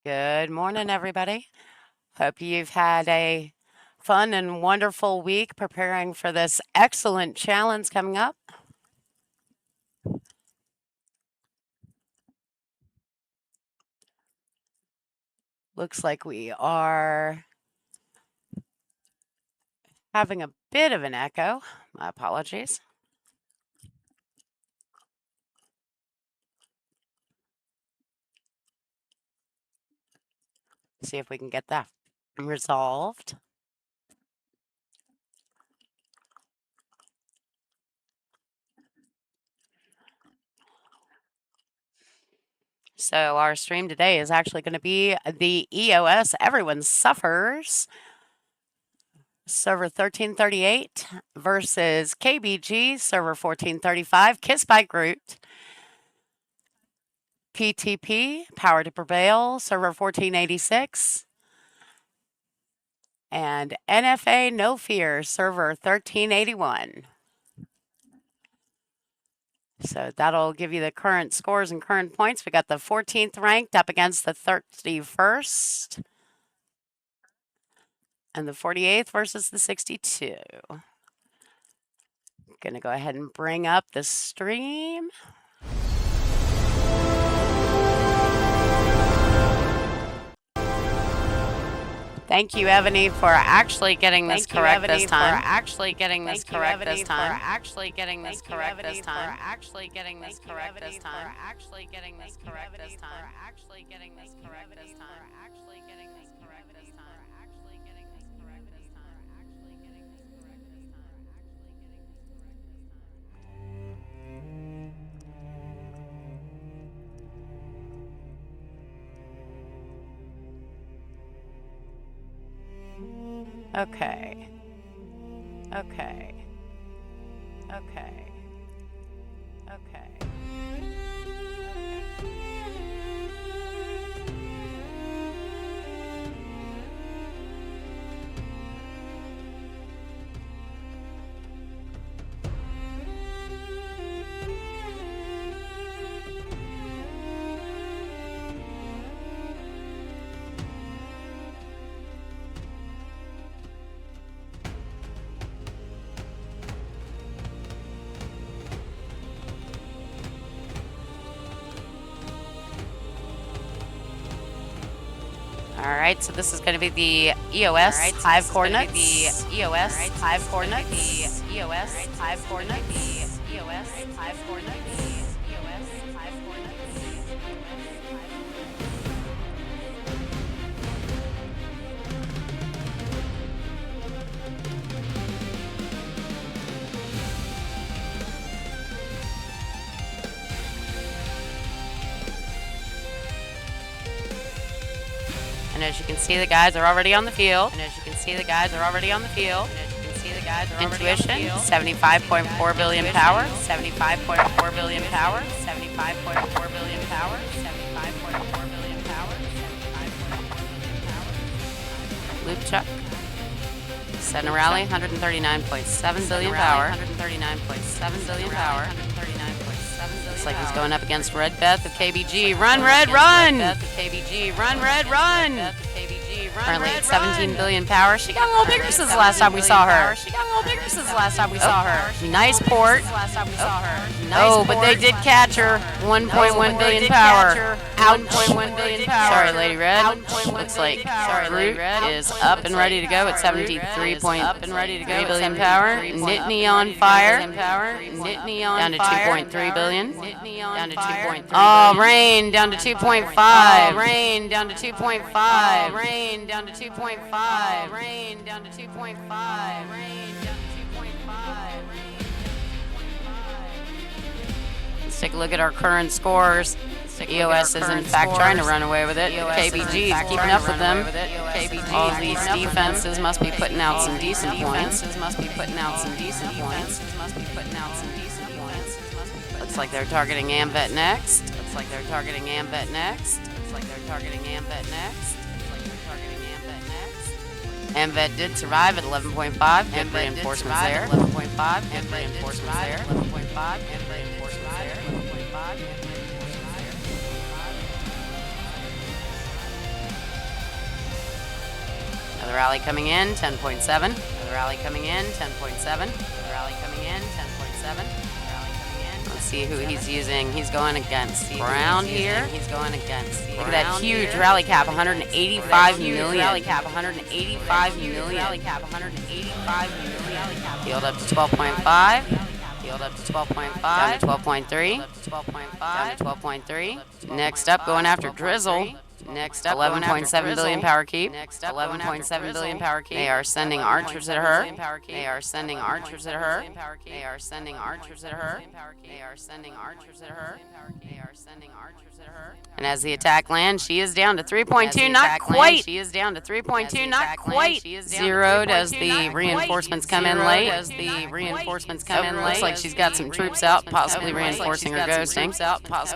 Good morning, everybody. Hope you've had a fun and wonderful week preparing for this excellent challenge coming up. Looks like we are having a bit of an echo. My apologies. See if we can get that resolved. So our stream today is actually going to be the EOS Everyone Suffers server 1338 versus KBG server 1435 Kiss by Groot. PtP Power to Prevail server 1486 and NFA No Fear server 1381. So that'll give you the current scores and current points. We got the 14th ranked up against the 31st. And the 48th versus the 62. Gonna go ahead and bring up the stream. Thank you, Evony, for actually getting this correct this time. Actually getting this correct this time. Actually getting this correct this time. Actually getting this correct this time. Actually getting this correct this time. Actually getting this correct this time. Actually getting this correct this time. Actually getting this correct this time. Actually getting this correct this time. Okay. Okay. Okay. Okay. All right, so this is going to be the EOS Hive Coordinates. The EOS Hive Coordinates. The EOS Hive Coordinates. The EOS Hive Coordinates. EOS Hive Coordinates. And as you can see, the guys are already on the field. And as you can see, the guys are already on the field. And as you can see, the guys are Intuition, 75.4 billion power. 75.4 billion power. 75.4 billion power. 75.4 billion power. 75.4 billion power. Loop Chuck. Senna Rally, 139.7 billion power. 139.7 billion power. Looks like he's going up against Red Beth of KBG. Run, Red, run! KBG, run, Red, run! Currently at 17 billion power. She got a little bigger since the last time we saw her. Nice port. Oh, but they did catch her. 1.1 billion power. 1.1 billion power. Sorry, Lady Red. Looks like Groot is up and ready to go at 73.3 billion power. Nittany on fire. Down to 2.3 billion. Down to 2.3. Oh, Rain down to 2.5. Rain down to 2.5. Rain down to 2.5. Rain down to 2.5. Rain down to 2.5. Let's take a look at our current scores. EOS is in fact trying to run away with it. KBG is keeping up with them. All these defenses must be putting out some decent points. Looks like they're targeting Amvet next. Amvet did survive at 11.5. Good reinforcements there. 11.5. Good reinforcements there. 11.5. Good reinforcements there. 11.5. Another rally coming in, 10.7. Another rally coming in, 10.7. Another rally coming in, 10.7. Let's see who he's using. He's going against ground here. He's going against. Look at that huge rally cap, 185 million. Rally cap, 185 million. Rally cap, 185 million. Yield up to 12.5. Yield up to 12.5. Down to 12.3. Down to 12.3. Next up, going after Drizzle. Next up, 11.7 billion power keep. Next up, 11.7 billion power keep. They are sending archers at her. They are sending archers at her. They are sending archers at her. They are sending archers at her. They are sending archers at her. And as the attack lands, she is down to 3.2, not quite. She is down to 3.2, not quite. Zeroed as the reinforcements come in late. As the reinforcements come in late. Looks like she's got some troops out, possibly reinforcing her ghosting.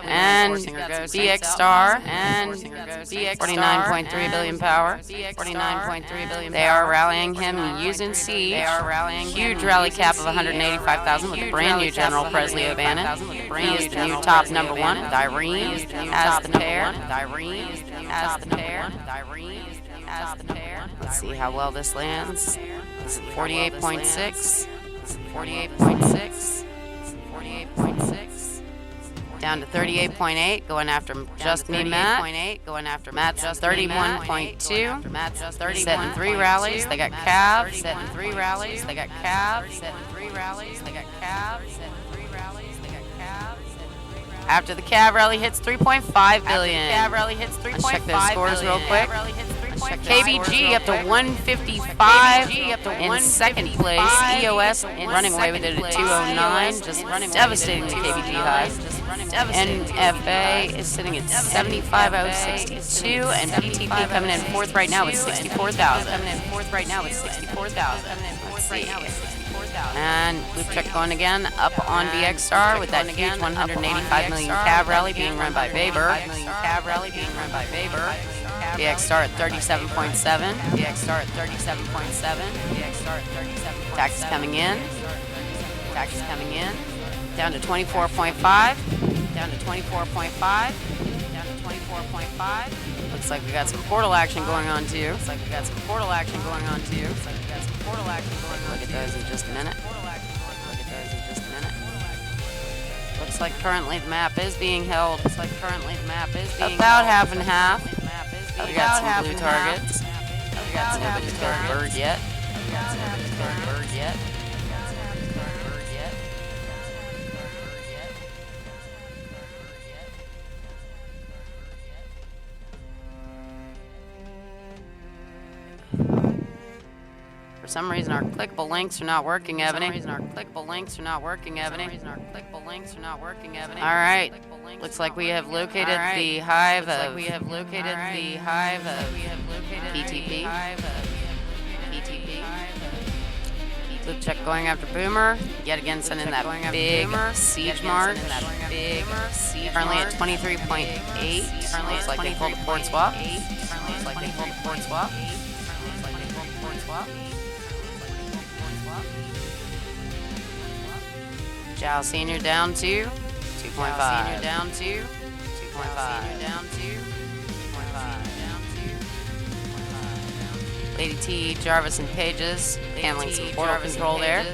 And BX Star and 49.3 billion power. 49.3 billion. They are rallying him using siege. They are rallying huge rally cap of 185,000 with a brand new General Presley O'Bannon. He is the new top number one. Dyrene has the pair. Dyrene has the pair. Dyrene has the pair. Let's see how well this lands. 48.6. 48.6. 48.6. Down to 38.8, going after Just Me Matt. Going after Matt, just 31.2. Matt just 30. Setting 3 rallies. They got calves. Setting 3 rallies. They got calves. Setting 3 rallies. They got calves. Setting 3 rallies. They got calves. After the cab rally hits 3.5 billion. Cab rally hits 3.5. Let's check those scores real quick. KBG up to 155 in second place. EOS running away with it at 209, just devastating the KBG high. NFA is sitting at 75,062, and PtP coming in fourth right now with 64,000. Let's see. And loop check going again up on BX Star with that huge 185 million cab rally being run by Weber. BX Star at 37.7. BX Star at 37.7. BX Star at 37. Tax coming in. Tax coming in. Down to 24.5. Down to 24.5. Down to 24.5. Looks like we got some portal action going on too. Looks like we got some portal action going on too. Looks like we got some portal action going on. Look at those in just a minute. Look at those in just a minute. Looks like currently the map is being held. Looks like currently the map is being about half and half. We got some blue targets. We got some blue targets. Bird yet. Bird yet. For some reason, our clickable links are not working, Evony. All right. Looks like we have located the hive of PtP. Loop check going after Boomer. Yet again sending that big siege march. Currently at 23.8. Looks like they pulled a port swap. Chow Senior down to 2.5. Lady T, Jarvis, and Pages handling some portal control there.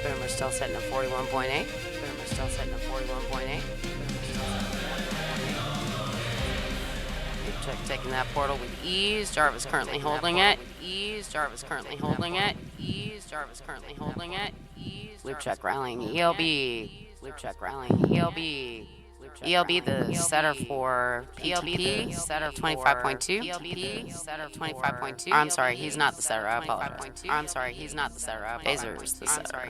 Boomer's still sitting at 41.8. Check taking that portal with ease. Jarvis currently holding it. Loop check rallying ELB. ELB, the setter for PtP, 25.2. I'm sorry, he's not the setter. I apologize. Phaser's the setter.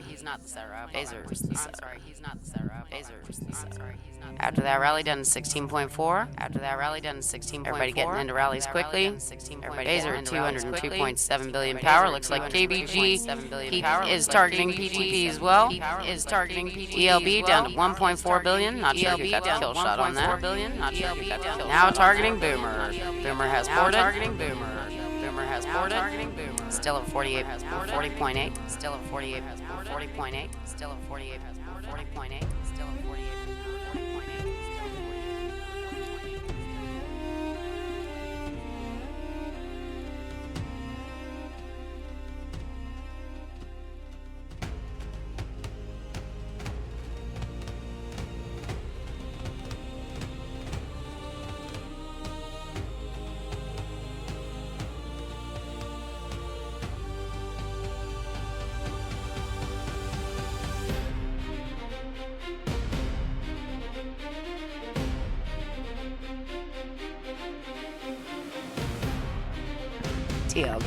After that rally done 16.4. Everybody getting into rallies quickly. Phaser at 202.7 billion power. Looks like KBG is targeting PtP as well. ELB down to 1.4 billion. Not sure who got kill shot on that. Not sure if he got the kill. Now targeting Boomer. Boomer has boarded. Boomer has boarded. Still at 48, 40.8. Still at 48, 40.8. Still at 48, 40.8. Still at 48, 40.8.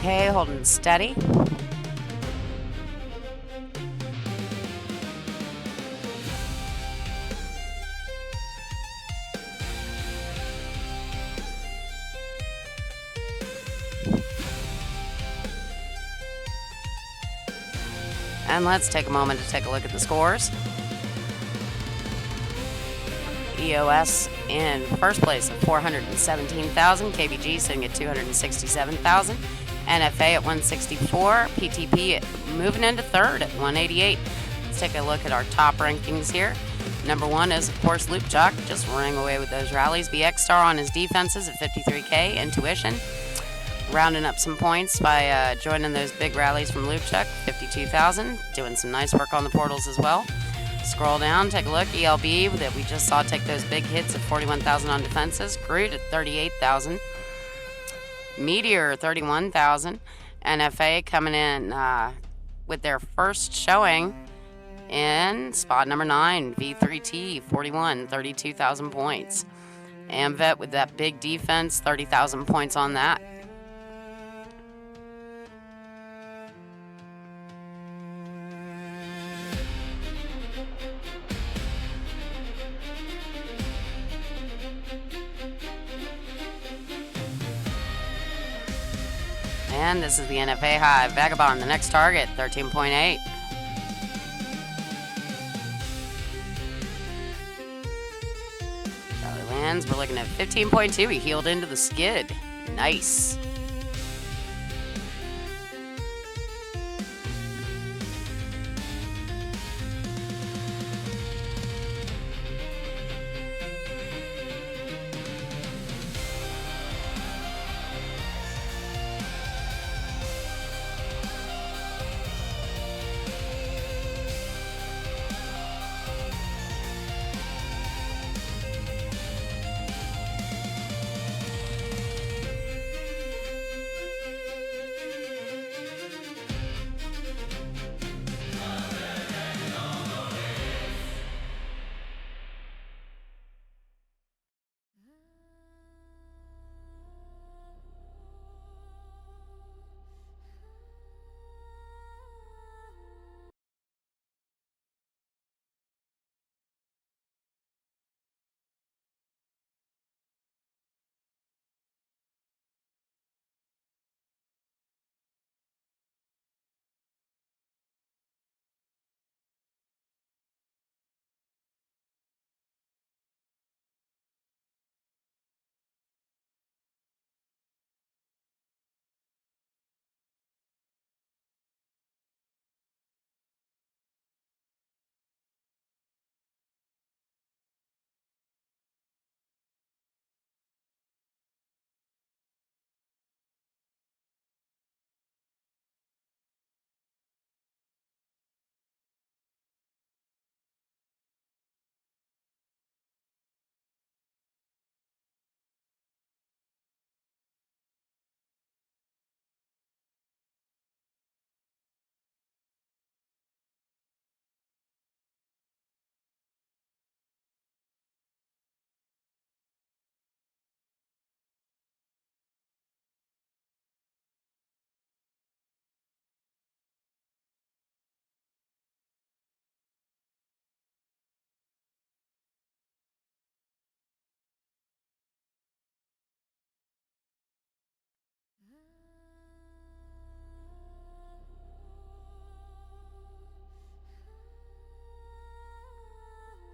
Okay, holding steady. And let's take a moment to take a look at the scores. EOS in first place at 417,000. KBG sitting at 267,000. NFA at 164. PtP moving into third at 188. Let's take a look at our top rankings here. Number one is, of course, Loopchuck, just running away with those rallies. BX Star on his defenses at 53K. Intuition rounding up some points by joining those big rallies from Loopchuck, 52,000. Doing some nice work on the portals as well. Scroll down, take a look. ELB that we just saw take those big hits at 41,000 on defenses. Groot at 38,000. Meteor 31,000. NFA coming in with their first showing in spot number 9. V3T 41, 32,000 points. Amvet with that big defense, 30,000 points on that. And this is the NFA high. Vagabond, the next target, 13.8. Charlie lands, we're looking at 15.2. He healed into the skid. Nice.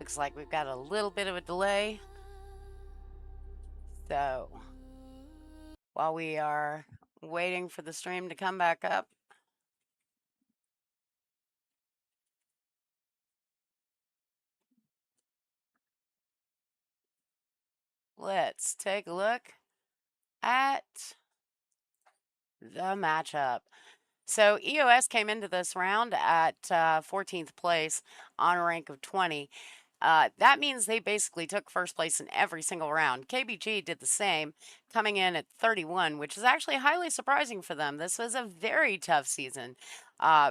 Looks like we've got a little bit of a delay. So while we are waiting for the stream to come back up, let's take a look at the matchup. So EOS came into this round at 14th place on a rank of 20. That means they basically took first place in every single round. KBG did the same, coming in at 31, which is actually highly surprising for them. This was a very tough season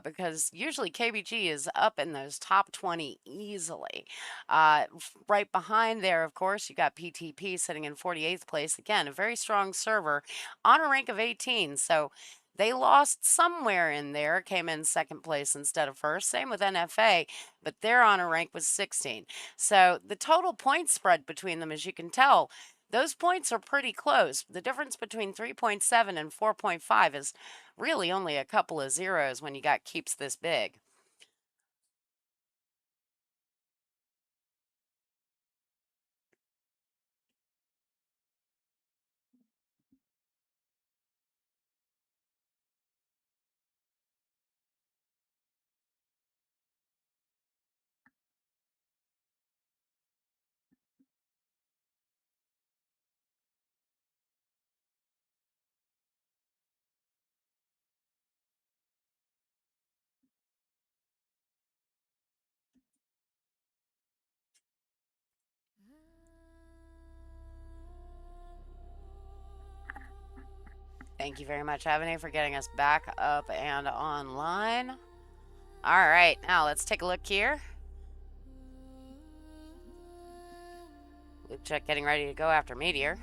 because usually KBG is up in those top 20 easily. Right behind there, of course, you got PtP sitting in 48th place. Again, a very strong server on a rank of 18. So they lost somewhere in there, came in second place instead of first. Same with NFA, but their honor rank was 16. So the total point spread between them, as you can tell, those points are pretty close. The difference between 3.7 and 4.5 is really only a couple of zeros when you got keeps this big. Thank you very much, Evony, for getting us back up and online. All right, now let's take a look here. Loop check getting ready to go after Meteor.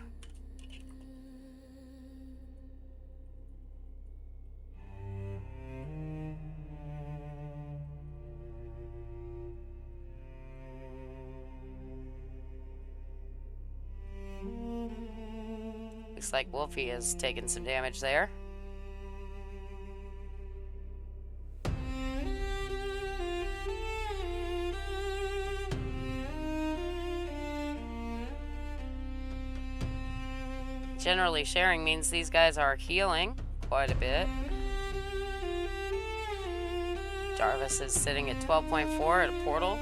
Looks like Wolfie has taken some damage there. Generally, sharing means these guys are healing quite a bit. Jarvis is sitting at 12.4 at a portal.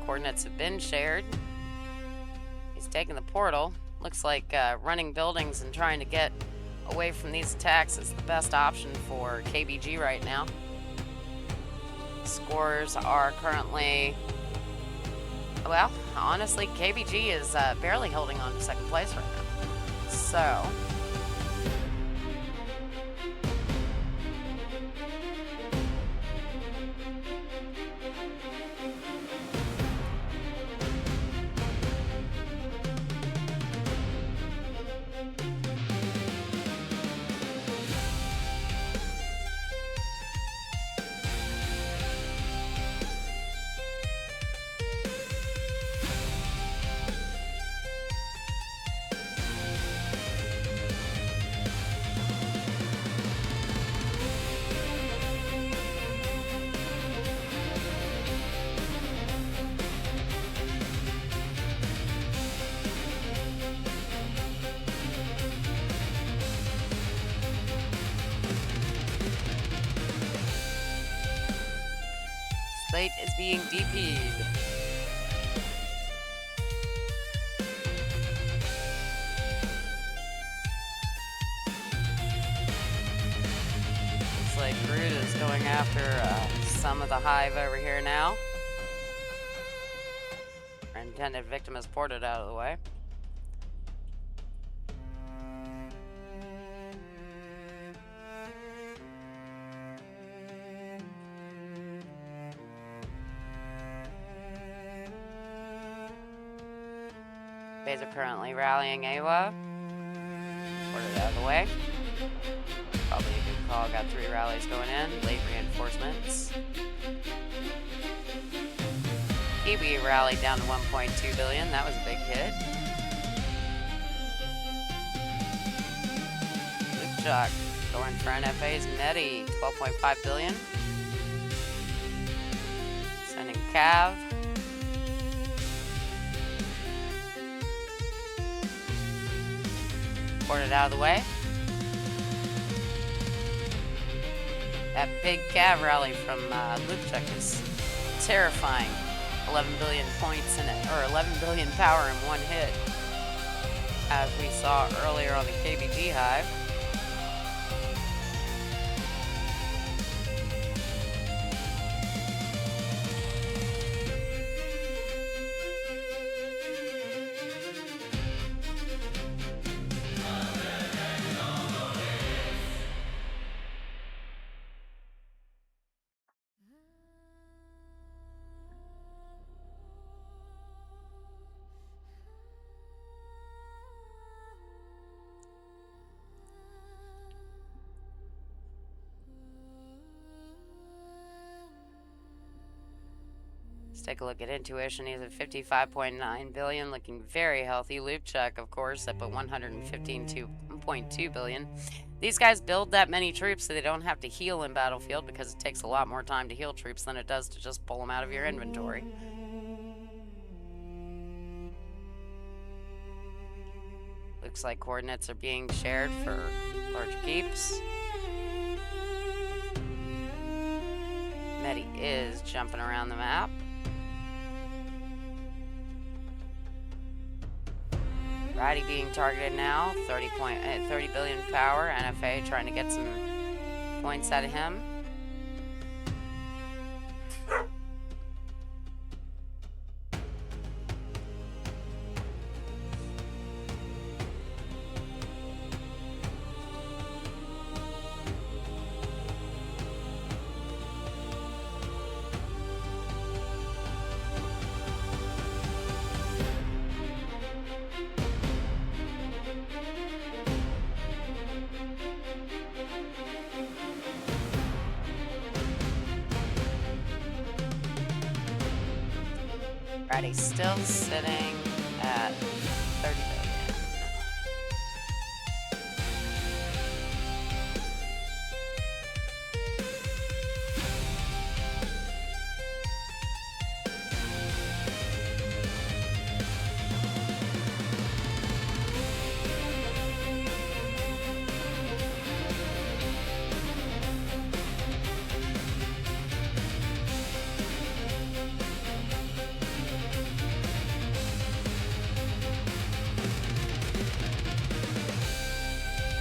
Coordinates have been shared. He's taking the portal. Looks like running buildings and trying to get away from these attacks is the best option for KBG right now. Scores are currently, well, honestly, KBG is barely holding on to second place right now. So Slate is being DP'd. Looks like Groot is going after some of the hive over here now. Our intended victim is ported out of the way. Bays are currently rallying AWA. Ported out of the way. Probably a good call. Got 3 rallies going in. Late reinforcements. Kiwi rallied down to 1.2 billion. That was a big hit. Luke Jock going for NFA's Netty. 12.5 billion. Sending Cav. Ported out of the way. That big cav rally from Lupchuk is terrifying. 11 billion points in it, or 11 billion power in one hit, as we saw earlier on the KBG hive. Let's take a look at Intuition. He's at 55.9 billion, looking very healthy. Lupchuk, of course, up at 115.2 billion. These guys build that many troops so they don't have to heal in battlefield, because it takes a lot more time to heal troops than it does to just pull them out of your inventory. Looks like coordinates are being shared for large keeps. Medi is jumping around the map. Roddy being targeted now, 30 billion power. NFA trying to get some points out of him. Roddy's still sitting at 30 billion.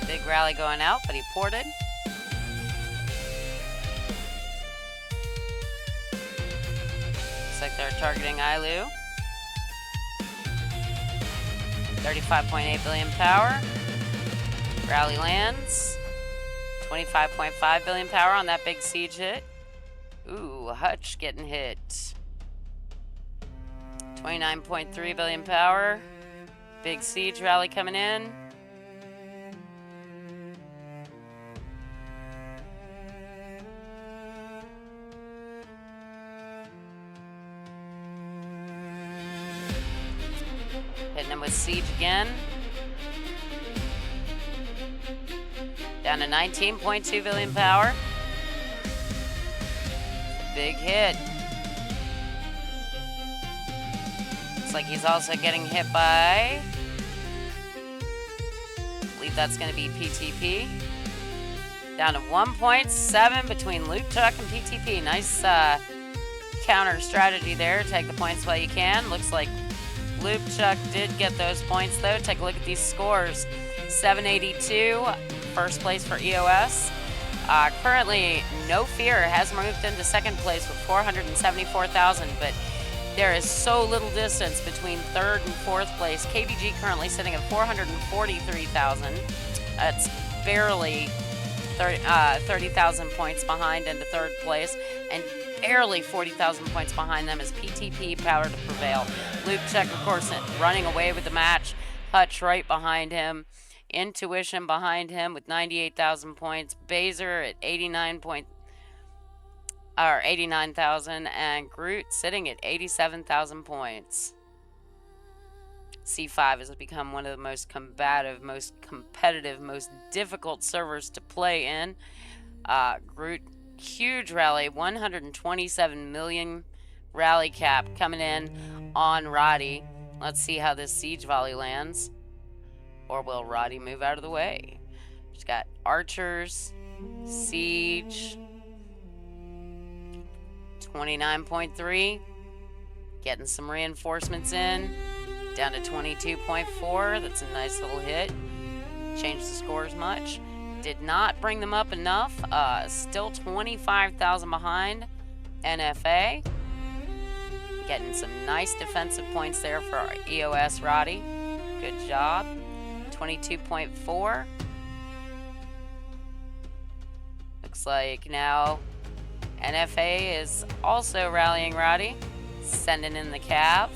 Big rally going out, but he ported. Looks like they're targeting Ailu. 35.8 billion power. Rally lands. 25.5 billion power on that big siege hit. Ooh, Hutch getting hit. 29.3 billion power. Big siege rally coming in. Hitting him with siege again. Down to 19.2 billion power. Big hit. Looks like he's also getting hit by, I believe that's going to be PtP. Down to 1.7 between Lupchuk and PtP. Nice counter strategy there. Take the points while you can. Looks like Lupchuk did get those points though. Take a look at these scores. 782, first place for EOS. Currently, No Fear has moved into second place with 474,000, but there is so little distance between third and fourth place. KBG currently sitting at 443,000. That's barely 30,000 points behind into third place, and barely 40,000 points behind them is PtP Power to Prevail. Lupchuk, of course, running away with the match. Hutch right behind him. Intuition behind him with 98,000 points. Baser at 89,000, and Groot sitting at 87,000 points. C5 has become one of the most combative, most competitive, most difficult servers to play in. Groot, huge rally, 127 million rally cap coming in on Roddy. Let's see how this siege volley lands. Or will Roddy move out of the way? She's got archers, siege, 29.3. Getting some reinforcements in. Down to 22.4. That's a nice little hit. Changed the scores much. Did not bring them up enough. Still 25,000 behind NFA. Getting some nice defensive points there for our EOS Roddy. Good job. 22.4. Looks like now NFA is also rallying Roddy. Sending in the Cav.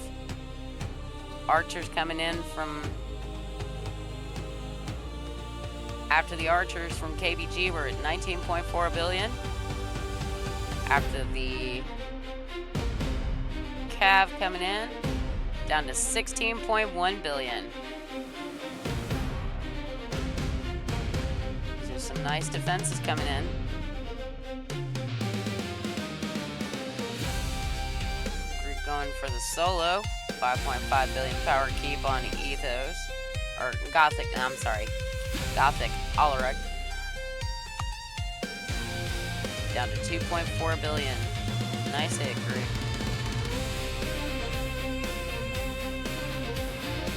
Archers coming in from... After the archers from KBG, we're at 19.4 billion. After the Cav coming in, down to 16.1 billion. There's some nice defenses coming in. Group going for the solo. 5.5 billion power keep on Ethos. Or Gothic, I'm sorry. Gothic Alarek. Down to 2.4 billion. Nice hit, group.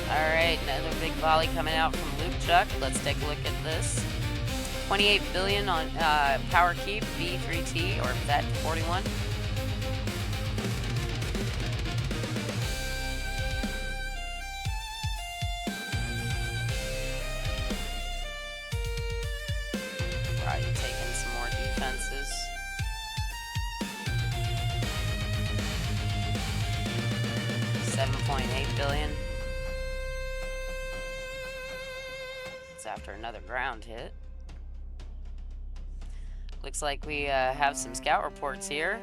Alright, another big volley coming out from Luke Chuck. Let's take a look at this. 28 billion on power keep, V3T, or VET 41. Right, taking some more defenses. $7.8 billion. It's after another ground hit. Looks like we have some scout reports here.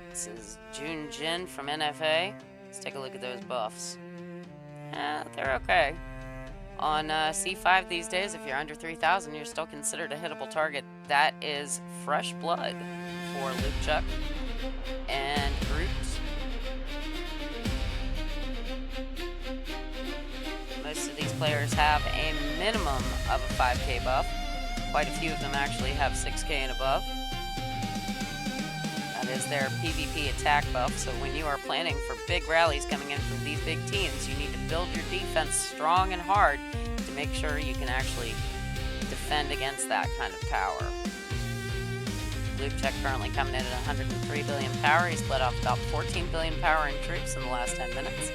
This is Jun Jin from NFA. Let's take a look at those buffs. They're okay. On C5 these days, if you're under 3,000, you're still considered a hittable target. That is fresh blood for Luke Chuck and groups. Most of these players have a minimum of a 5k buff. Quite a few of them actually have 6k and above. That is their PvP attack buff, so when you are planning for big rallies coming in from these big teams, you need to build your defense strong and hard to make sure you can actually defend against that kind of power. Luke Chuck currently coming in at 103 billion power. He's let off about 14 billion power in troops in the last 10 minutes.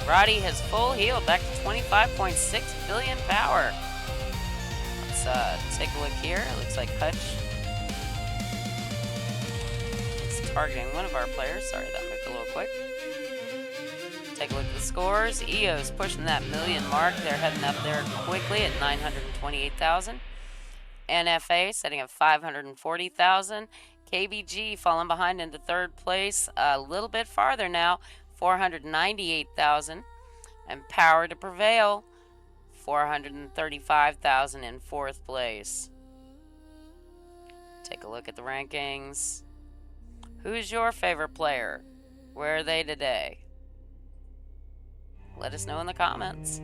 Roddy has full heal, back to 25.6 billion power. Let's take a look here. It looks like Hutch is targeting one of our players. Sorry, that moved a little quick. Take a look at the scores. EOS pushing that million mark. They're heading up there quickly at 928,000. NFA setting at 540,000. KBG falling behind into third place a little bit farther now. 498,000, and Power to Prevail, 435,000 in fourth place. Take a look at the rankings. Who's your favorite player? Where are they today? Let us know in the comments.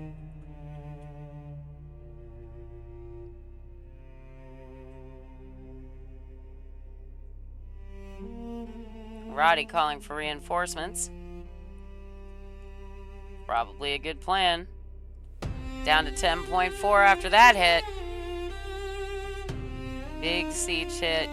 Roddy calling for reinforcements. Probably a good plan. Down to 10.4 after that hit. Big siege hit.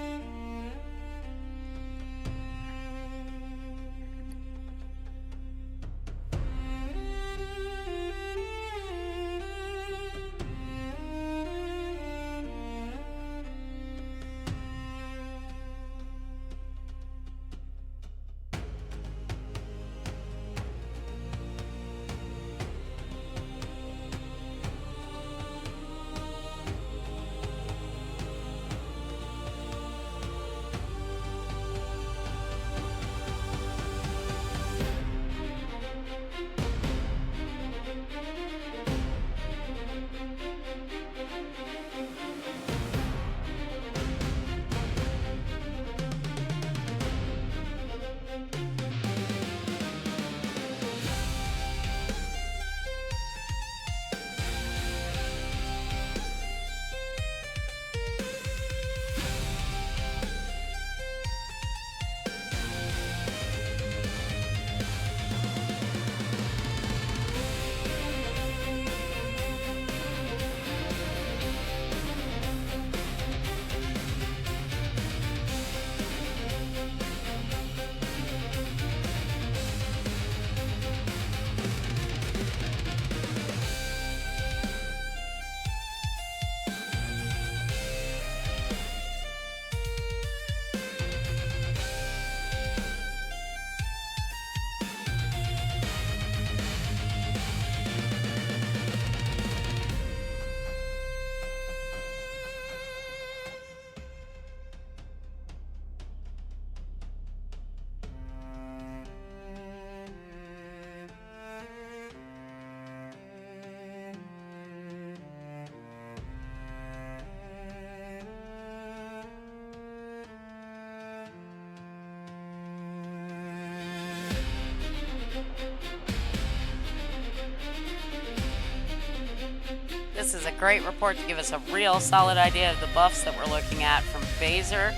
this is a great report to give us a real solid idea of the buffs that we're looking at from Phaser.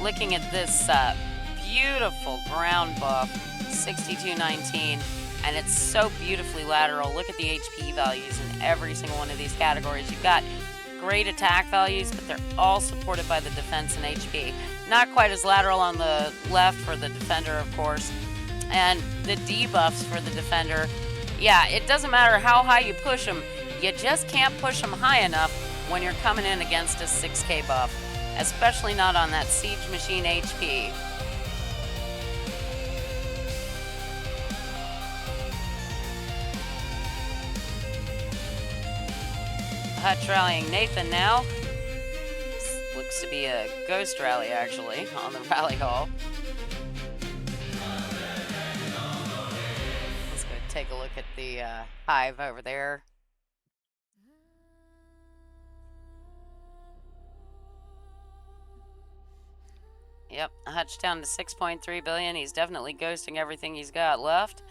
Looking at this beautiful ground buff, 6219, and it's so beautifully lateral. Look at the HP values in every single one of these categories. You've got great attack values, but they're all supported by the defense and HP. Not quite as lateral on the left for the defender, of course. And the debuffs for the defender, yeah, it doesn't matter how high you push them, you just can't push them high enough when you're coming in against a 6K buff, especially not on that Siege Machine HP. Hutch rallying Nathan now. This looks to be a ghost rally, actually, on the rally hall. Let's go take a look at the hive over there. Yep, Hutch down to 6.3 billion. He's definitely ghosting everything he's got left.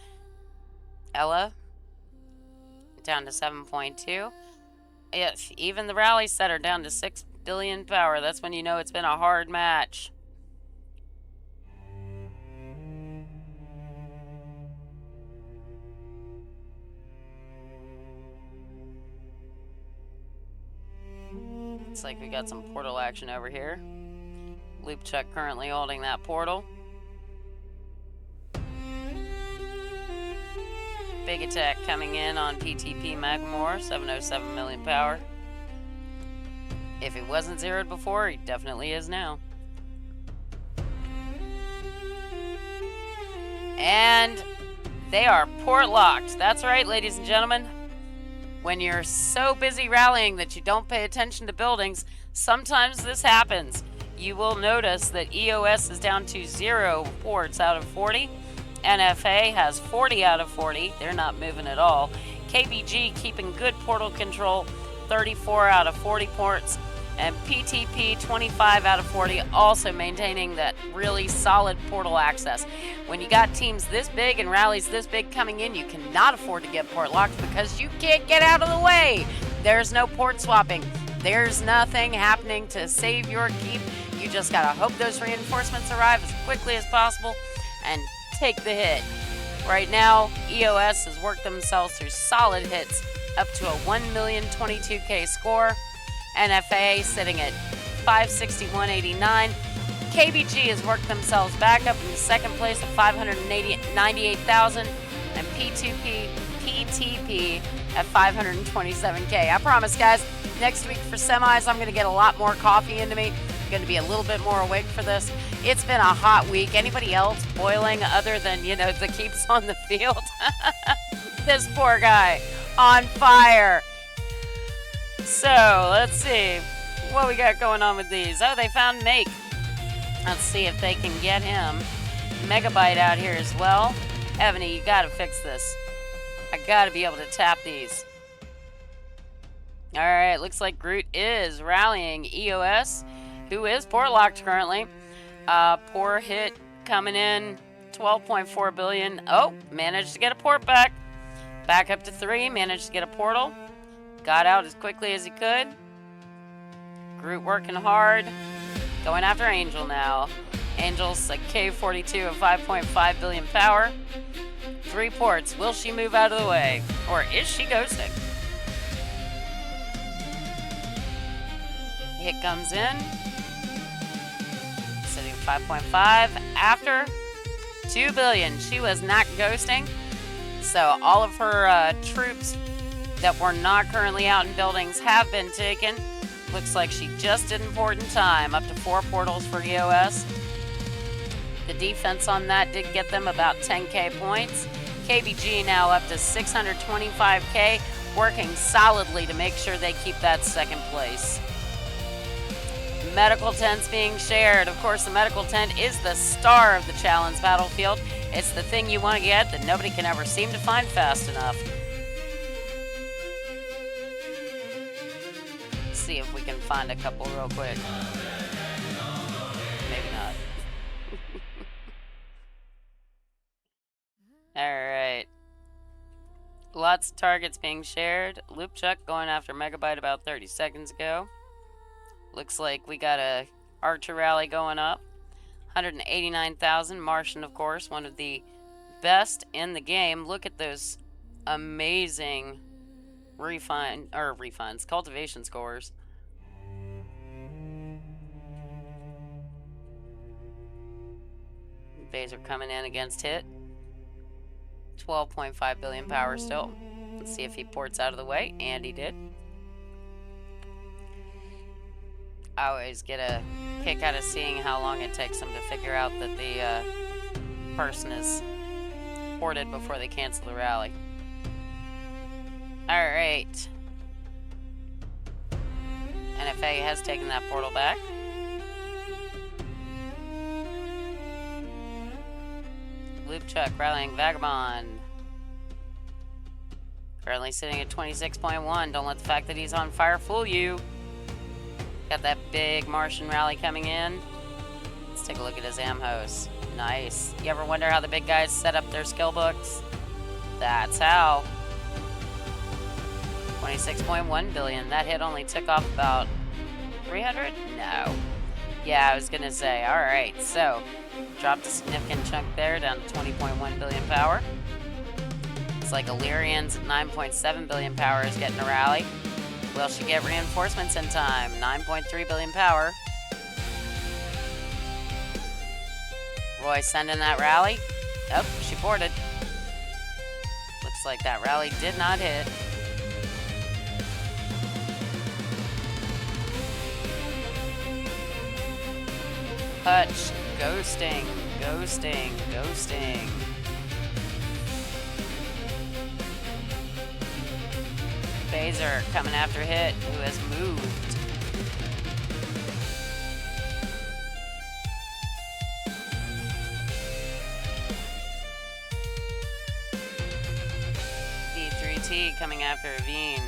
Ella down to 7.2. If even the rally setter down to 6 billion power, that's when you know it's been a hard match. Looks like we got some portal action over here. Loop Chuck currently holding that portal. Big attack coming in on PtP Magamore, 707 million power. If he wasn't zeroed before, he definitely is now. And they are port locked. That's right, ladies and gentlemen. When you're so busy rallying that you don't pay attention to buildings, sometimes this happens. You will notice that EOS is down to 0 ports out of 40. NFA has 40 out of 40. They're not moving at all. KBG keeping good portal control, 34 out of 40 ports. And PtP, 25 out of 40, also maintaining that really solid portal access. When you got teams this big and rallies this big coming in, you cannot afford to get port locked because you can't get out of the way. There's no port swapping. There's nothing happening to save your keep. You just gotta hope those reinforcements arrive as quickly as possible and take the hit. Right now, EOS has worked themselves through solid hits up to a 1,022,000 score. NFA sitting at 561.89. KBG has worked themselves back up into second place at 598,000, and PtP at 527K. I promise, guys, next week for semis, I'm going to get a lot more coffee into me. I'm going to be a little bit more awake for this. It's been a hot week. Anybody else boiling other than, you know, the keeps on the field? This poor guy on fire. So, let's see what we got going on with these. Oh, they found Make. Let's see if they can get him. Megabyte out here as well. Evony, you gotta fix this. I gotta be able to tap these. Alright, looks like Groot is rallying EOS, who is port locked currently. Poor hit coming in, 12.4 billion. Oh, managed to get a port back. Back up to 3, managed to get a portal. Got out as quickly as he could. Groot working hard. Going after Angel now. Angel's a K42 of 5.5 billion power. 3 ports. Will she move out of the way? Or is she ghosting? Hit comes in. Sitting at 5.5. After 2 billion. She was not ghosting. So all of her troops that were not currently out in buildings have been taken. Looks like she just did important time. Up to 4 portals for EOS. The defense on that did get them about 10K points. KBG now up to 625K, working solidly to make sure they keep that second place. Medical tents being shared. Of course, the medical tent is the star of the Chalons battlefield. It's the thing you want to get that nobody can ever seem to find fast enough. Let's see if we can find a couple real quick. Maybe not. Alright. Lots of targets being shared. Loop Chuck going after Megabyte about 30 seconds ago. Looks like we got a Archer rally going up. 189,000. Martian, of course, one of the best in the game. Look at those amazing cultivation scores. Phaser coming in against Hit. 12.5 billion power still. Let's see if he ports out of the way. And he did. I always get a kick out of seeing how long it takes them to figure out that the person is ported before they cancel the rally. Alright. NFA has taken that portal back. Loop Chuck rallying Vagabond. Currently sitting at 26.1. Don't let the fact that he's on fire fool you. Got that big Martian rally coming in. Let's take a look at his Amhos. Nice. You ever wonder how the big guys set up their skill books? That's how. 26.1 billion. That hit only took off about 300? No. Yeah, I was gonna say. Alright, so dropped a significant chunk there down to 20.1 billion power. It's like Illyrian's at 9.7 billion power is getting a rally. Will she get reinforcements in time? 9.3 billion power. Roy sending that rally. Oh, she boarded. Looks like that rally did not hit. Hutch, ghosting, ghosting, ghosting. Phaser coming after Hit, who has moved. V3T coming after Evony.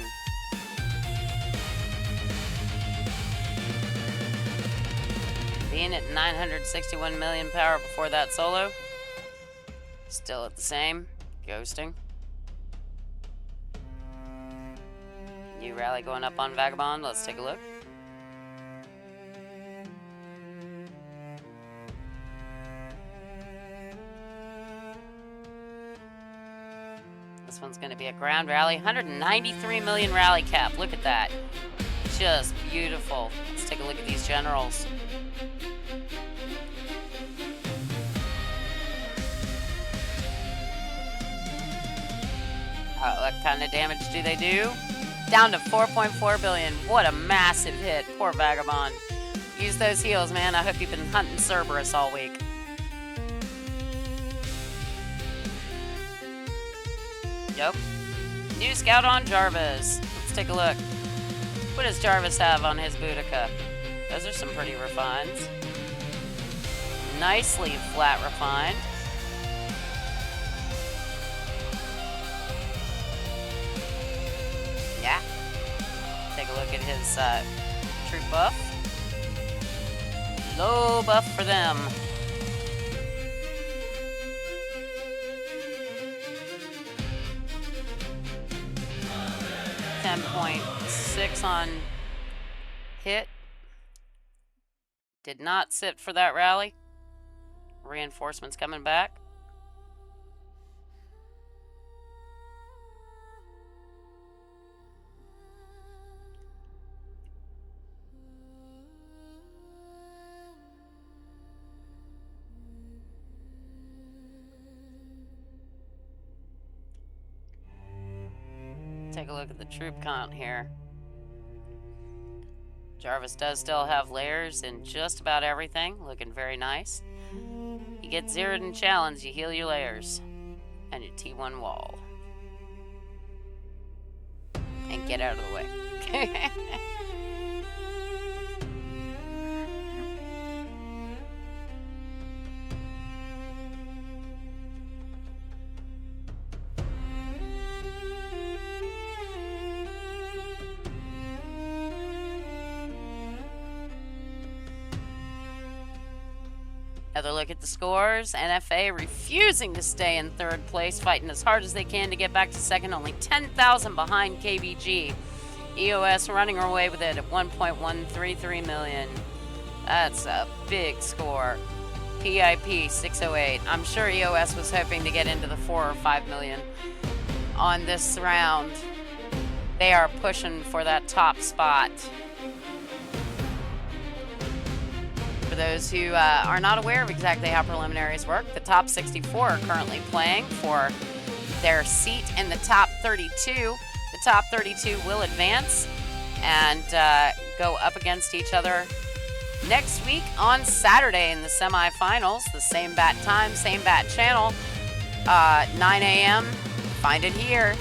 Evony at 961 million power before that solo. Still at the same, ghosting. New rally going up on Vagabond. Let's take a look. This one's going to be a ground rally. 193 million rally cap. Look at that. Just beautiful. Let's take a look at these generals. What kind of damage do they do? Down to 4.4 billion. What a massive hit. Poor Vagabond. Use those heals, man. I hope you've been hunting Cerberus all week. Yep. New scout on Jarvis. Let's take a look. What does Jarvis have on his Boudica? Those are some pretty refines. Nicely flat refined. Yeah. Take a look at his troop buff. Low buff for them. 10.6 on Hit. Did not sit for that rally. Reinforcements coming back. Take a look at the troop count here. Jarvis does still have layers in just about everything. Looking very nice. You get zeroed in Chalons, you heal your layers. And your T1 wall. And get out of the way. Another look at the scores. NFA refusing to stay in third place, fighting as hard as they can to get back to second, only 10,000 behind KBG. EOS running away with it at 1.133 million. That's a big score. PIP 608. I'm sure EOS was hoping to get into the 4 or 5 million on this round. They are pushing for that top spot. For those who are not aware of exactly how preliminaries work, the top 64 are currently playing for their seat in the top 32. The top 32 will advance and go up against each other next week on Saturday in the semifinals. The same bat time, same bat channel, 9 a.m. Find it here.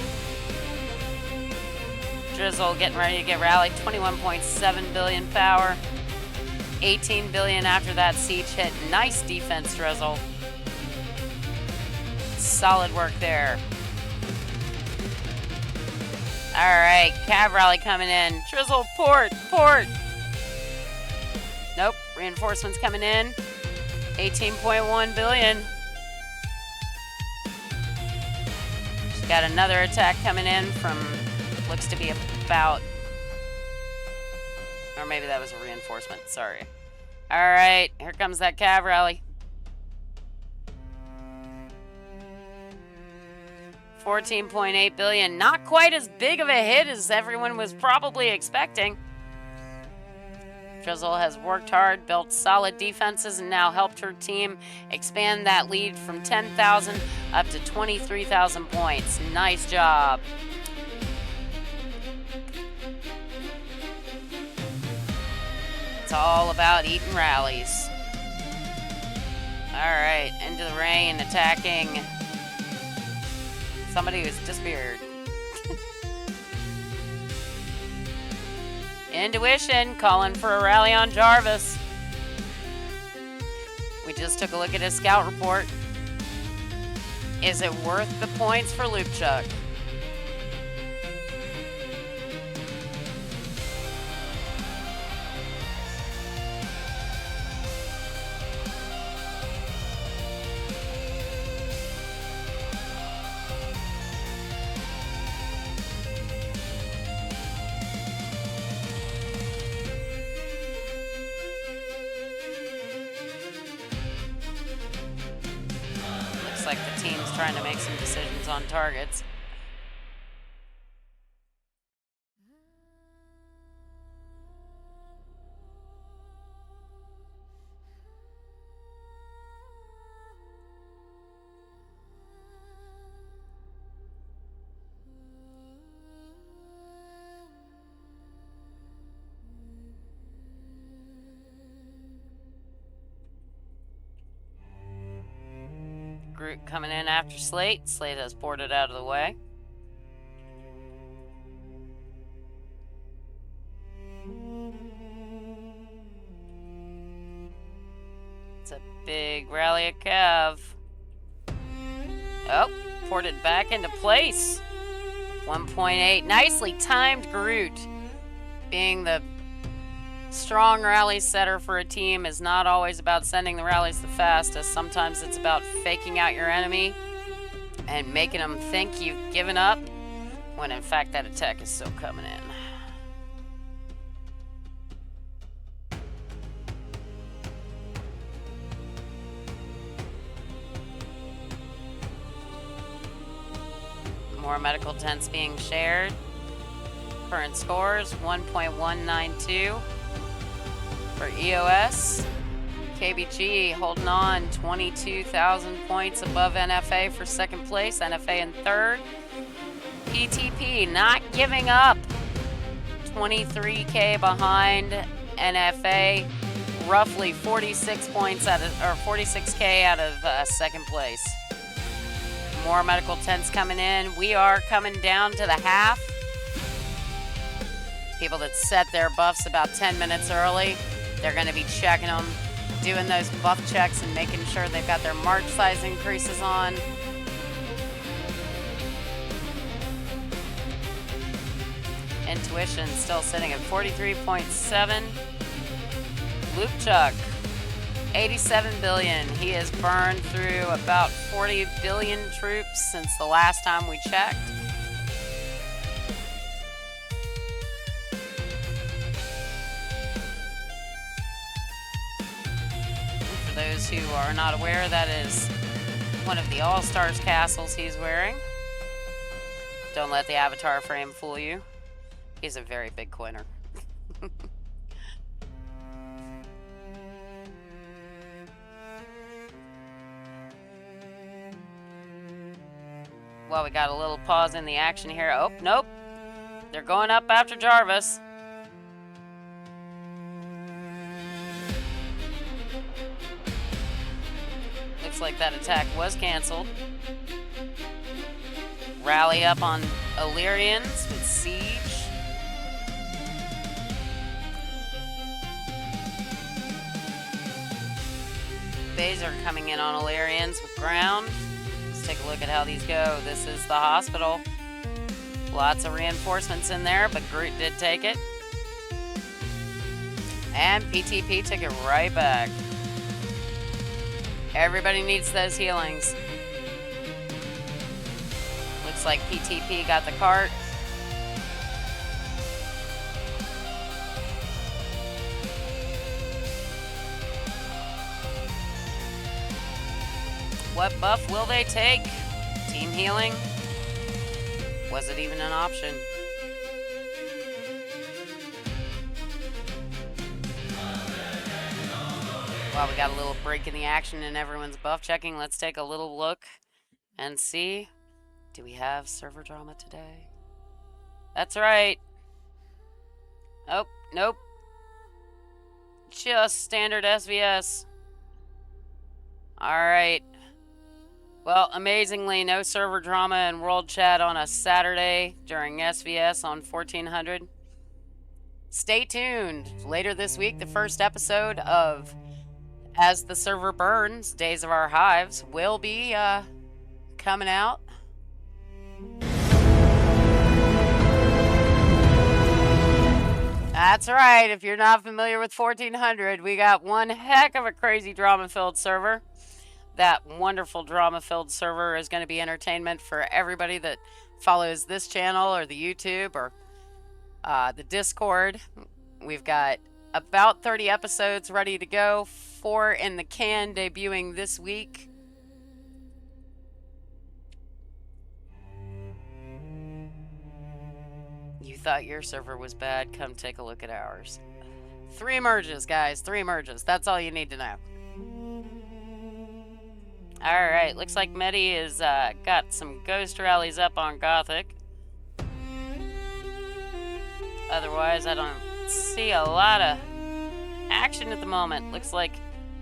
Drizzle getting ready to get rallied, 21.7 billion power. 18 billion after that siege hit. Nice defense, Drizzle. Solid work there. All right, Cav Rally coming in. Drizzle, port. Nope, reinforcements coming in. 18.1 billion. She's got another attack coming in from, looks to be about, or maybe that was a reinforcement, sorry. All right, here comes that Cav Rally. 14.8 billion, not quite as big of a hit as everyone was probably expecting. Drizzle has worked hard, built solid defenses, and now helped her team expand that lead from 10,000 up to 23,000 points. Nice job. It's all about eating rallies. All right, into the rain, attacking somebody who's disappeared. Intuition calling for a rally on Jarvis. We just took a look at his scout report. Is it worth the points for Loopchuck? Like the team's trying to make some decisions on targets. Group coming in after Slate. Slate has boarded out of the way. It's a big rally at Cav. Oh, ported back into place. 1.8. Nicely timed Groot. Being the strong rally setter for a team is not always about sending the rallies the fastest. Sometimes it's about faking out your enemy and making them think you've given up when in fact that attack is still coming in. More medical tents being shared. Current scores 1.192. For EOS, KBG holding on 22,000 points above NFA for second place, NFA in third. PtP not giving up, 23K behind NFA, roughly 46 points out of, or 46K out of second place. More medical tents coming in. We are coming down to the half. People that set their buffs about 10 minutes early, they're going to be checking them, doing those buff checks and making sure they've got their march size increases on. Intuition still sitting at 43.7. Loopchuck, 87 billion. He has burned through about 40 billion troops since the last time we checked. For those who are not aware, that is one of the All-Stars castles he's wearing. Don't let the avatar frame fool you. He's a very big coiner. Well, we got a little pause in the action here. Oh, nope. They're going up after Jarvis. Looks like that attack was canceled. Rally up on Illyrians with Siege. Bays are coming in on Illyrians with ground. Take a look at how these go. This is the hospital. Lots of reinforcements in there, but Groot did take it. And PtP took it right back. Everybody needs those healings. Looks like PtP got the cart. What buff will they take? Team healing? Was it even an option? Well, we got a little break in the action and everyone's buff checking. Let's take a little look and see. Do we have server drama today? That's right. Oh, nope. Just standard SVS. Alright. Well, amazingly, no server drama in World Chat on a Saturday during SVS on 1400. Stay tuned. Later this week, the first episode of As the Server Burns, Days of Our Hives, will be coming out. That's right. If you're not familiar with 1400, we got one heck of a crazy drama-filled server. That wonderful drama-filled server is going to be entertainment for everybody that follows this channel or the YouTube or the Discord. We've got about 30 episodes ready to go, 4 in the can debuting this week. You thought your server was bad? Come take a look at ours. 3 merges, guys. 3 merges. That's all you need to know. Alright, looks like Medi has got some ghost rallies up on Gothic. Otherwise, I don't see a lot of action at the moment. Looks like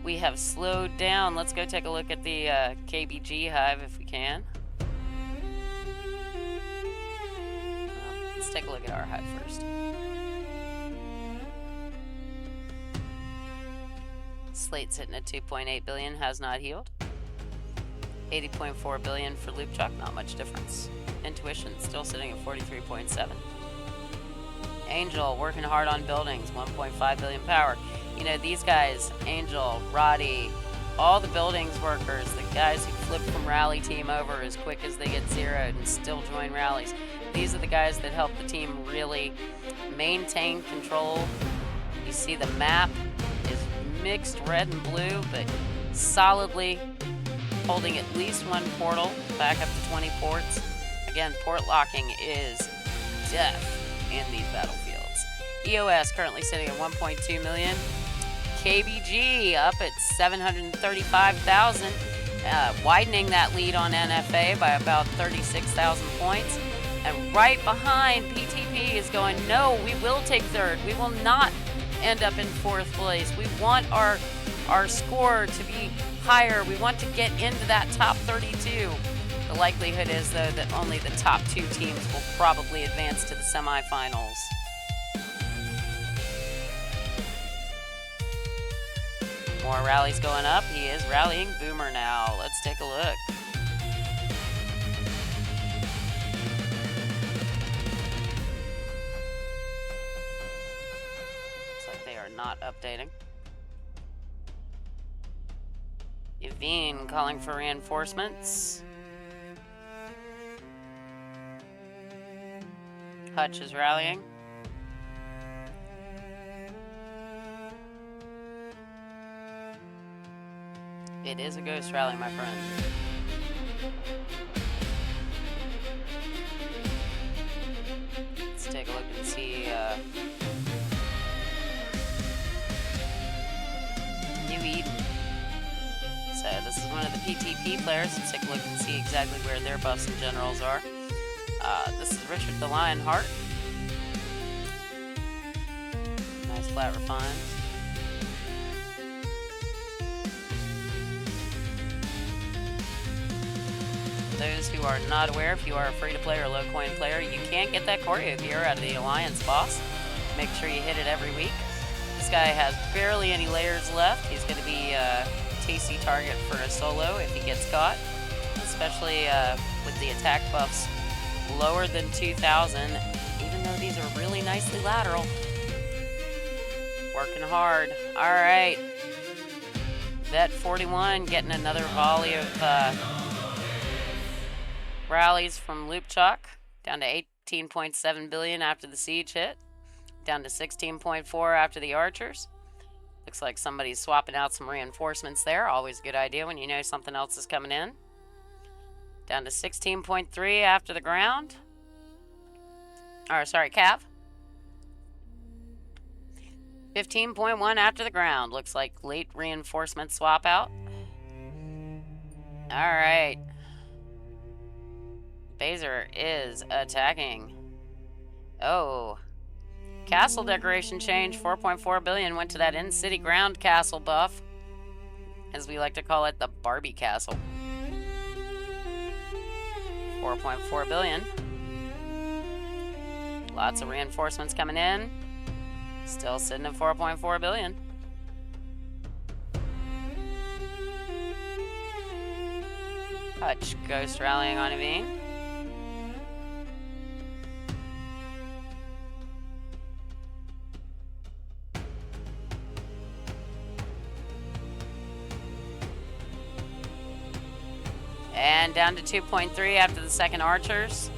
we have slowed down. Let's go take a look at the KBG hive if we can. Well, let's take a look at our hive first. Slate's hitting at 2.8 billion, has not healed. 80.4 billion for Loop Chuck, not much difference. Intuition still sitting at 43.7. Angel working hard on buildings, 1.5 billion power. You know, these guys, Angel, Roddy, all the buildings workers, the guys who flip from rally team over as quick as they get zeroed and still join rallies. These are the guys that help the team really maintain control. You see the map is mixed red and blue, but solidly holding at least one portal, back up to 20 ports. Again, port locking is death in these battlefields. EOS currently sitting at 1.2 million. KBG up at 735,000, widening that lead on NFA by about 36,000 points. And right behind, PtP is going, no, we will take 3rd. We will not end up in 4th place. We want our score to be higher. We want to get into that top 32. The likelihood is, though, that only the top 2 teams will probably advance to the semifinals. More rallies going up. He is rallying Boomer now. Let's take a look. Looks like they are not updating. Evony calling for reinforcements. Hutch is rallying. It is a ghost rally, my friend. Let's take a look and see. New Eden. So this is one of the PtP players. Let's take a look and see exactly where their buffs and generals are. This is Richard the Lionheart. Nice flat refined. Those who are not aware, if you are a free-to-play or low-coin player, you can get that choreo gear out of the Alliance boss. Make sure you hit it every week. This guy has barely any layers left. He's going to be a tasty target for a solo if he gets caught, especially with the attack buffs lower than 2,000, even though these are really nicely lateral. Working hard. All right. Vet 41 getting another volley of rallies from Loop Chalk, down to 18.7 billion after the siege hit, down to 16.4 after the archers. Looks like somebody's swapping out some reinforcements there. Always a good idea when you know something else is coming in. Down to 16.3 after the ground. Or sorry, Cav. 15.1 after the ground. Looks like late reinforcement swap out. All right. Baser is attacking. Oh. Castle decoration change. 4.4 billion went to that in-city ground castle buff. As we like to call it, the Barbie Castle. 4.4 billion. Lots of reinforcements coming in. Still sitting at 4.4 billion. Hutch ghost rallying on Evony. And down to 2.3 after the second archers.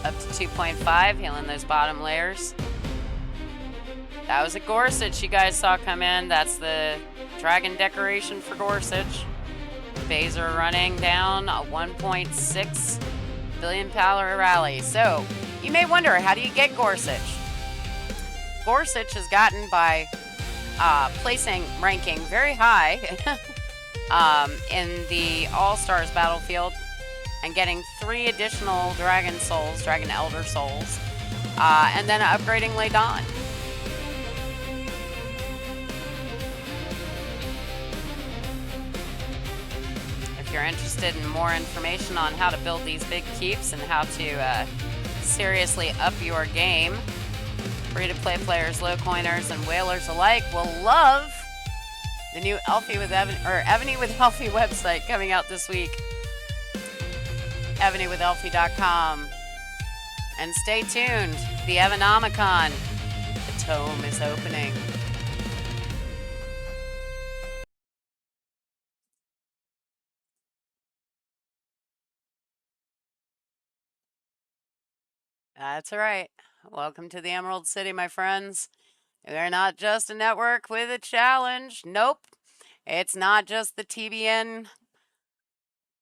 Up to 2.5, healing those bottom layers. That was a Gorsuch you guys saw come in. That's the dragon decoration for Gorsuch. Baser running down a 1.6 billion power rally. So, you may wonder, how do you get Gorsuch? Gorsuch is gotten by ranking very high in the All-Stars battlefield and getting 3 additional Dragon Souls, Dragon Elder Souls, and then upgrading Ladon. If you're interested in more information on how to build these big keeps and how to seriously up your game, free-to-play players, low coiners, and whalers alike will love the new Evony with Elfie website coming out this week. EvonyWithElfie.com. And stay tuned. The Evonomicon. The tome is opening. That's right. Welcome to the Emerald City, my friends. We're not just a network with a challenge. Nope. It's not just the TBN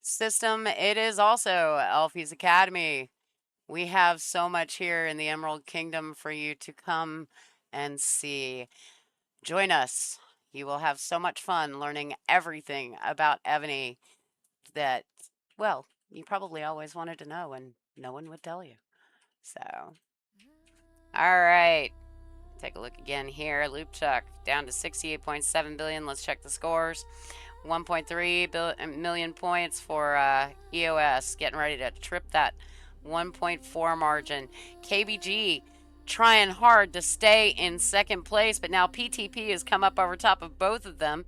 system. It is also Elfie's Academy. We have so much here in the Emerald Kingdom for you to come and see. Join us. You will have so much fun learning everything about Evony that, well, you probably always wanted to know and no one would tell you. So, all right. Take a look again here. Loop Chuck down to 68.7 billion. Let's check the scores. 1.3 million points for EOS. Getting ready to trip that 1.4 margin. KBG trying hard to stay in second place, but now PtP has come up over top of both of them.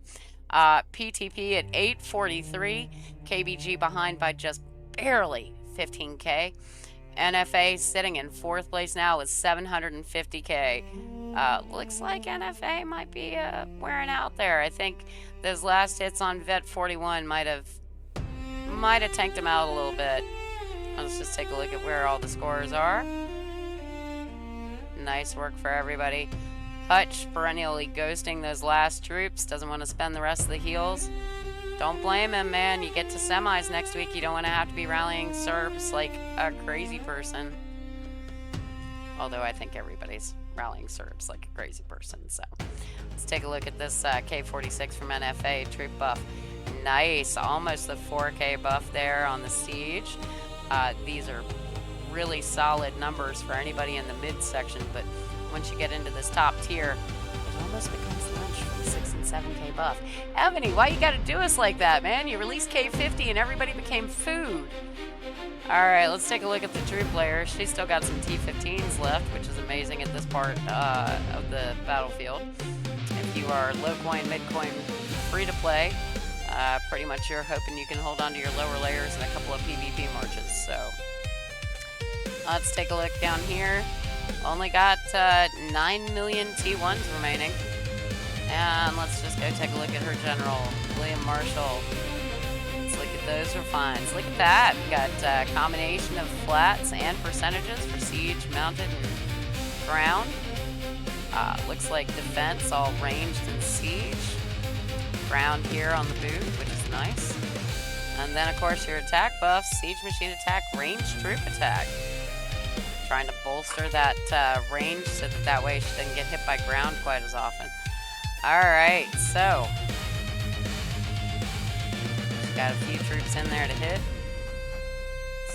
PtP at 843. KBG behind by just barely 15K. NFA sitting in fourth place now with 750K. Looks like NFA might be wearing out there. I think those last hits on Vet 41 might have tanked him out a little bit. Let's just take a look at where all the scores are. Nice work for everybody. Hutch perennially ghosting those last troops. Doesn't want to spend the rest of the heals. Don't blame him, man. You get to semis next week. You don't want to have to be rallying Serbs like a crazy person. Although I think everybody's rallying Serbs like a crazy person. So let's take a look at this K46 from NFA troop buff. Nice. Almost the 4K buff there on the Siege. These are really solid numbers for anybody in the mid-section, but once you get into this top tier, it almost becomes lunch for the 6 and 7K buff. Evony, why you gotta do us like that, man? You released K50 and everybody became food. Alright, let's take a look at the troop layer. She's still got some T15s left, which is amazing at this part of the battlefield. If you are low coin, mid coin, free to play, pretty much you're hoping you can hold on to your lower layers in a couple of PvP marches. So let's take a look down here. Only got 9 million T1s remaining. And let's just go take a look at her general, William Marshall. Let's look at those refines. Look at that. We got a combination of flats and percentages for siege, mounted, and ground. Looks like defense all ranged and siege. Ground here on the boot, which is nice. And then, of course, your attack buffs, siege machine attack, ranged troop attack. Trying to bolster that range so that way she doesn't get hit by ground quite as often. Alright, so got a few troops in there to hit.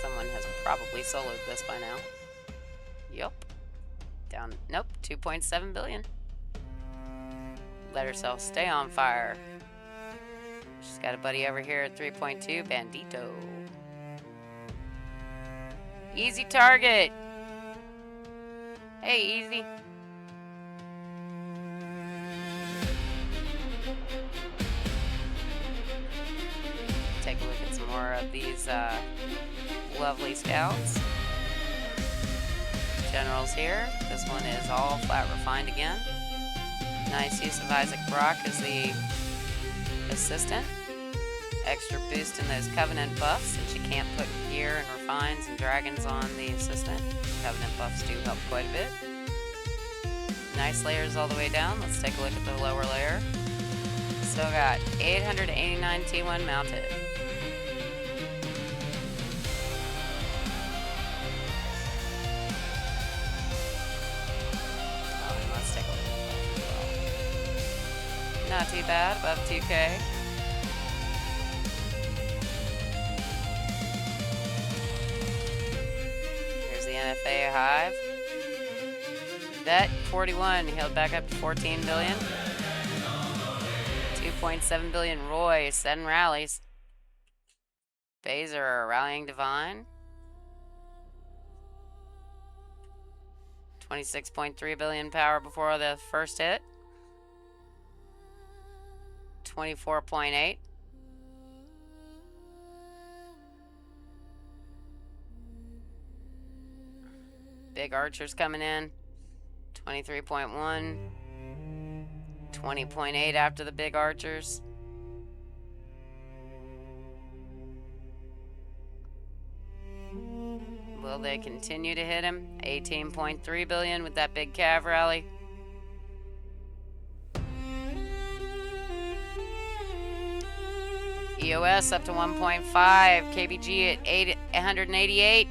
Someone has probably soloed this by now. Yup. Down, nope, 2.7 billion. Let herself stay on fire. She's got a buddy over here at 3.2, Bandito. Easy target. Hey, easy. Take a look at some more of these lovely scouts. Generals here. This one is all flat refined again. Nice use of Isaac Brock as the assistant. Extra boost in those Covenant buffs since you can't put gear and refines and dragons on the assistant. Covenant buffs do help quite a bit. Nice layers all the way down. Let's take a look at the lower layer. Still got 889 T1 mounted. And let's take a look at that as well. Not too bad, above 2K. NFA Hive. Vet 41 healed back up to 14 billion. 2.7 billion Roy, 7 rallies. Baser rallying Divine. 26.3 billion power before the first hit. 24.8. Big archers coming in. 23.1. 20.8 after the big archers. Will they continue to hit him? 18.3 billion with that big cav rally. EOS up to 1.5. KBG at 888.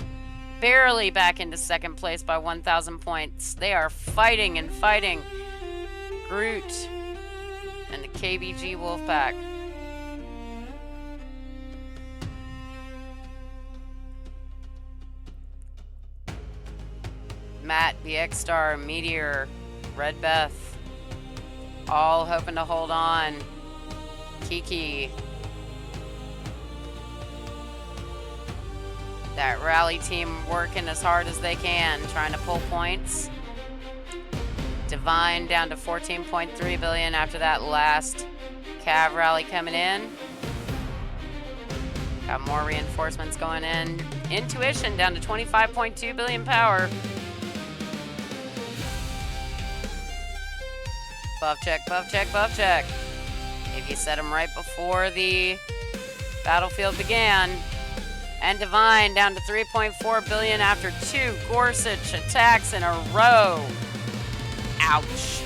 Barely back into second place by 1,000 points. They are fighting and fighting. Groot and the KBG Wolfpack. Matt, BX Star, Meteor, Red Beth, all hoping to hold on. Kiki. That rally team working as hard as they can, trying to pull points. Divine down to 14.3 billion after that last cav rally coming in. Got more reinforcements going in. Intuition down to 25.2 billion power. Buff check, buff check, buff check. If you set them right before the battlefield began. And Divine down to 3.4 billion after 2 Gorsuch attacks in a row. Ouch.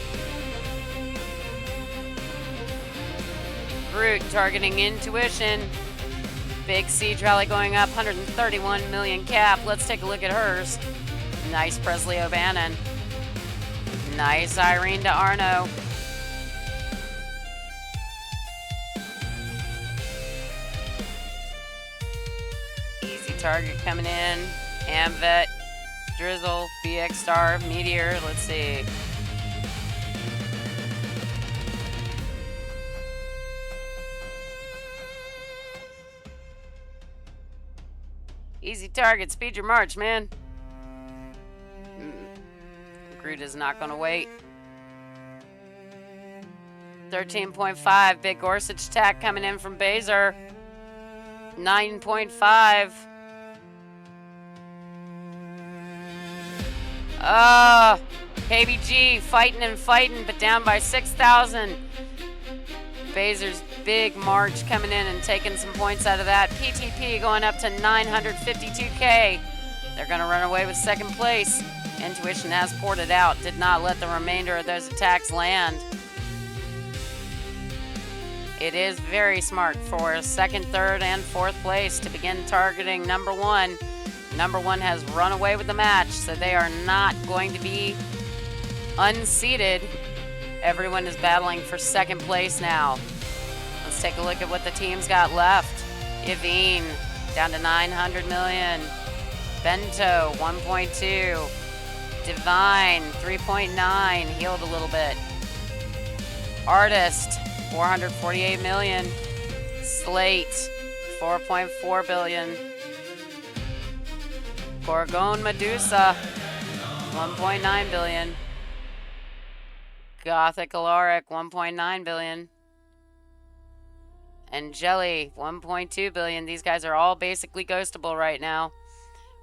Brute targeting Intuition. Big siege rally going up, 131 million cap. Let's take a look at hers. Nice Presley O'Bannon. Nice Irene to Arno. Easy target coming in. Amvet, Drizzle, BX Star, Meteor. Let's see. Easy target, speed your march, man. Groot is not going to wait. 13.5, big Gorsuch attack coming in from Baser. 9.5. KBG fighting and fighting, but down by 6,000. Baser's big march coming in and taking some points out of that. PtP going up to 952K. They're going to run away with second place. Intuition has ported out, did not let the remainder of those attacks land. It is very smart for second, third, and fourth place to begin targeting number one. Number one has run away with the match, so they are not going to be unseated. Everyone is battling for second place now. Let's take a look at what the team's got left. Evony down to 900 million. Bento 1.2. Divine 3.9, healed a little bit. Artist 448 million. Slate 4.4 billion. Gorgon Medusa 1.9 billion. Gothic Alaric 1.9 billion. And Jelly 1.2 billion. These guys are all basically ghostable right now.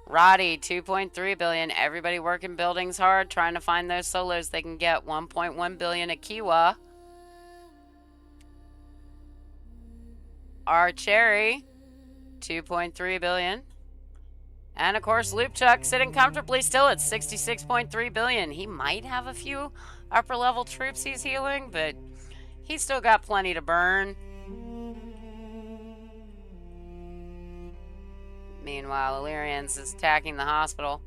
Roddy 2.3 billion. Everybody working buildings hard, trying to find those solos they can get. 1.1 billion at Kiwa. Our Cherry 2.3 billion. And of course Loopchuck sitting comfortably still at 66.3 billion. He might have a few upper level troops he's healing, but he's still got plenty to burn. Meanwhile, Illyrians is attacking the hospital,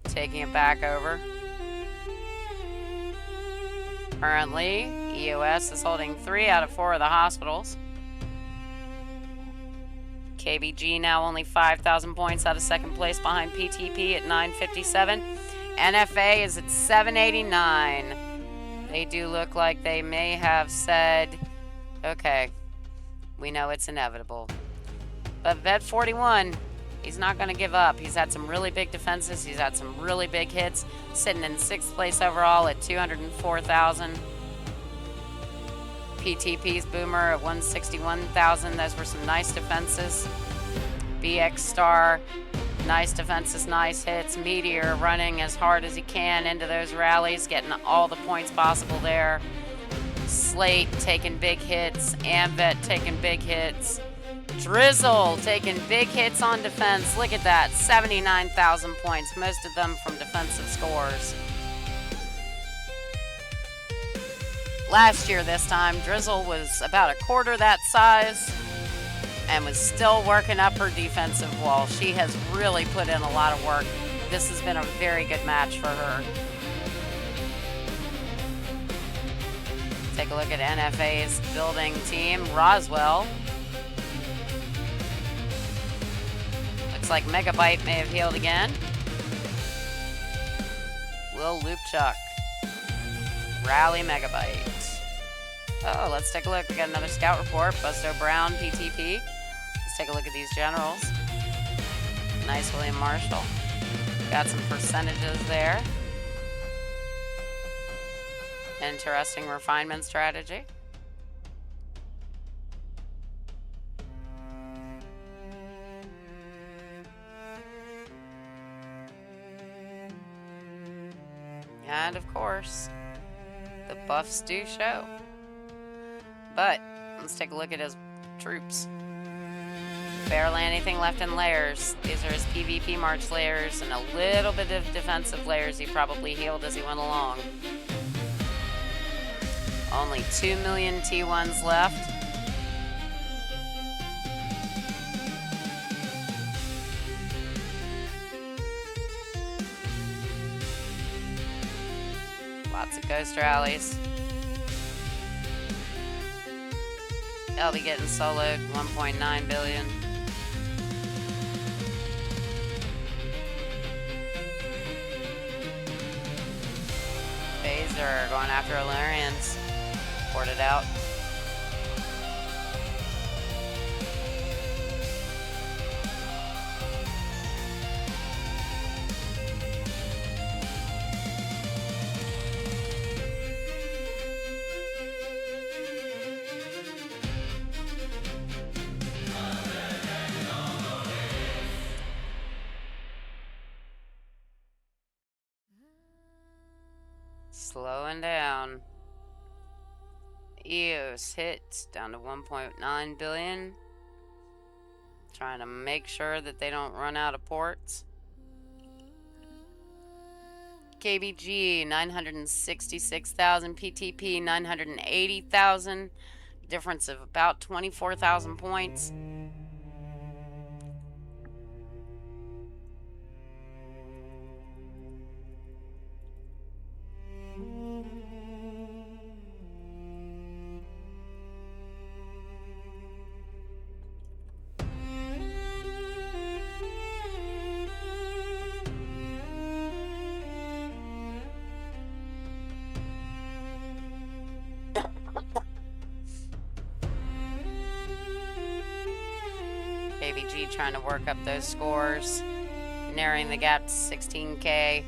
taking it back over. Currently, EOS is holding 3 out of 4 of the hospitals. KBG now only 5,000 points out of second place behind PtP at 957. NFA is at 789. They do look like they may have said, okay, we know it's inevitable. But Vet 41, he's not going to give up. He's had some really big defenses. He's had some really big hits. Sitting in 6th place overall at 204,000. PtP's Boomer at 161,000. Those were some nice defenses. BX Star, nice defenses, nice hits. Meteor running as hard as he can into those rallies, getting all the points possible there. Slate taking big hits. Amvet taking big hits. Drizzle taking big hits on defense. Look at that, 79,000 points, most of them from defensive scores. Last year this time, Drizzle was about a quarter that size and was still working up her defensive wall. She has really put in a lot of work. This has been a very good match for her. Take a look at NFA's building team. Roswell. Looks like Megabyte may have healed again. Will Loopchuck rally Megabyte? Oh, let's take a look. We got another scout report. Busto Brown, PtP. Let's take a look at these generals. Nice William Marshall. Got some percentages there. Interesting refinement strategy. And of course, The buffs do show. But let's take a look at his troops. Barely anything left in layers. These are his PvP March layers and a little bit of defensive layers he probably healed as he went along. Only 2 million T1s left. Lots of ghost rallies. They'll be getting soloed 1.9 billion. Phaser going after Illyrians. Ported out. Slowing down. EOS hits down to 1.9 billion. Trying to make sure that they don't run out of ports. KBG 966,000, PtP 980,000. Difference of about 24,000 points. KBG trying to work up those scores, narrowing the gap to 16K.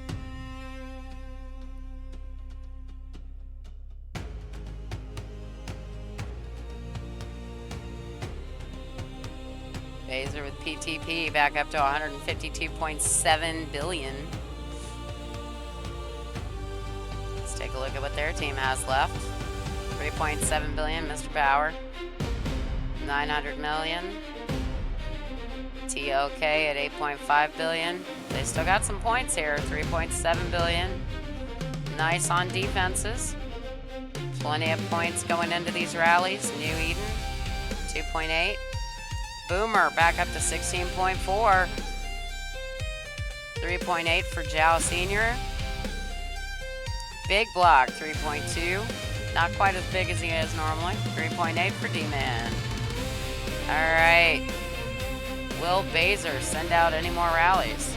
Phaser with PtP back up to 152.7 billion. Let's take a look at what their team has left. 3.7 billion, Mr. Power. 900 million. TOK at 8.5 billion. They still got some points here. 3.7 billion. Nice on defenses. Plenty of points going into these rallies. New Eden, 2.8. Boomer back up to 16.4. 3.8 for Zhao Senior. Big Block, 3.2. Not quite as big as he is normally. 3.8 for D-Man. All right. Will Baser send out any more rallies?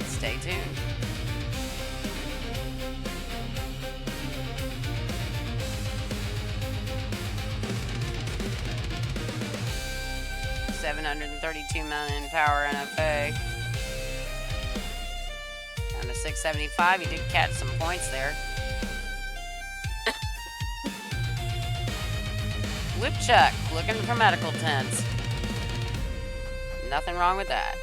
Stay tuned. $732 million power NFA. Down to 675. He did catch some points there. Lipchuck looking for medical tents. Nothing wrong with that.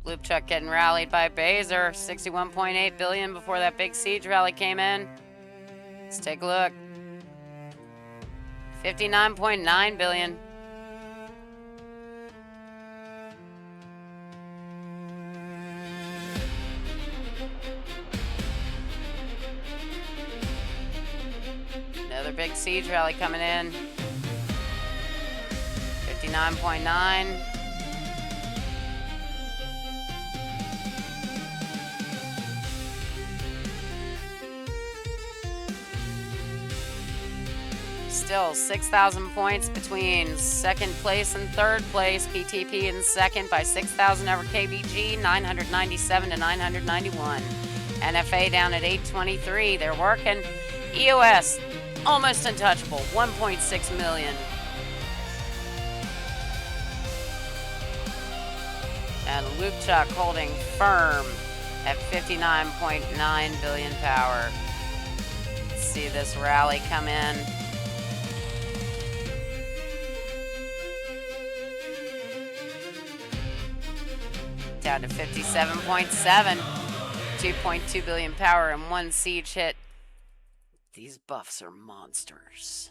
Lipchuck getting rallied by Baser. 61.8 billion before that big siege rally came in. Let's take a look. 59.9 billion. Another big siege rally coming in. 59.9. Still 6,000 points between second place and third place. PtP in second by 6,000 over KBG, 997 to 991. NFA down at 823. They're working. EOS almost untouchable, 1.6 million. And Lipchuck holding firm at 59.9 billion power. Let's see this rally come in. Down to 57.7. 2.2 billion power and 1 siege hit. These buffs are monsters.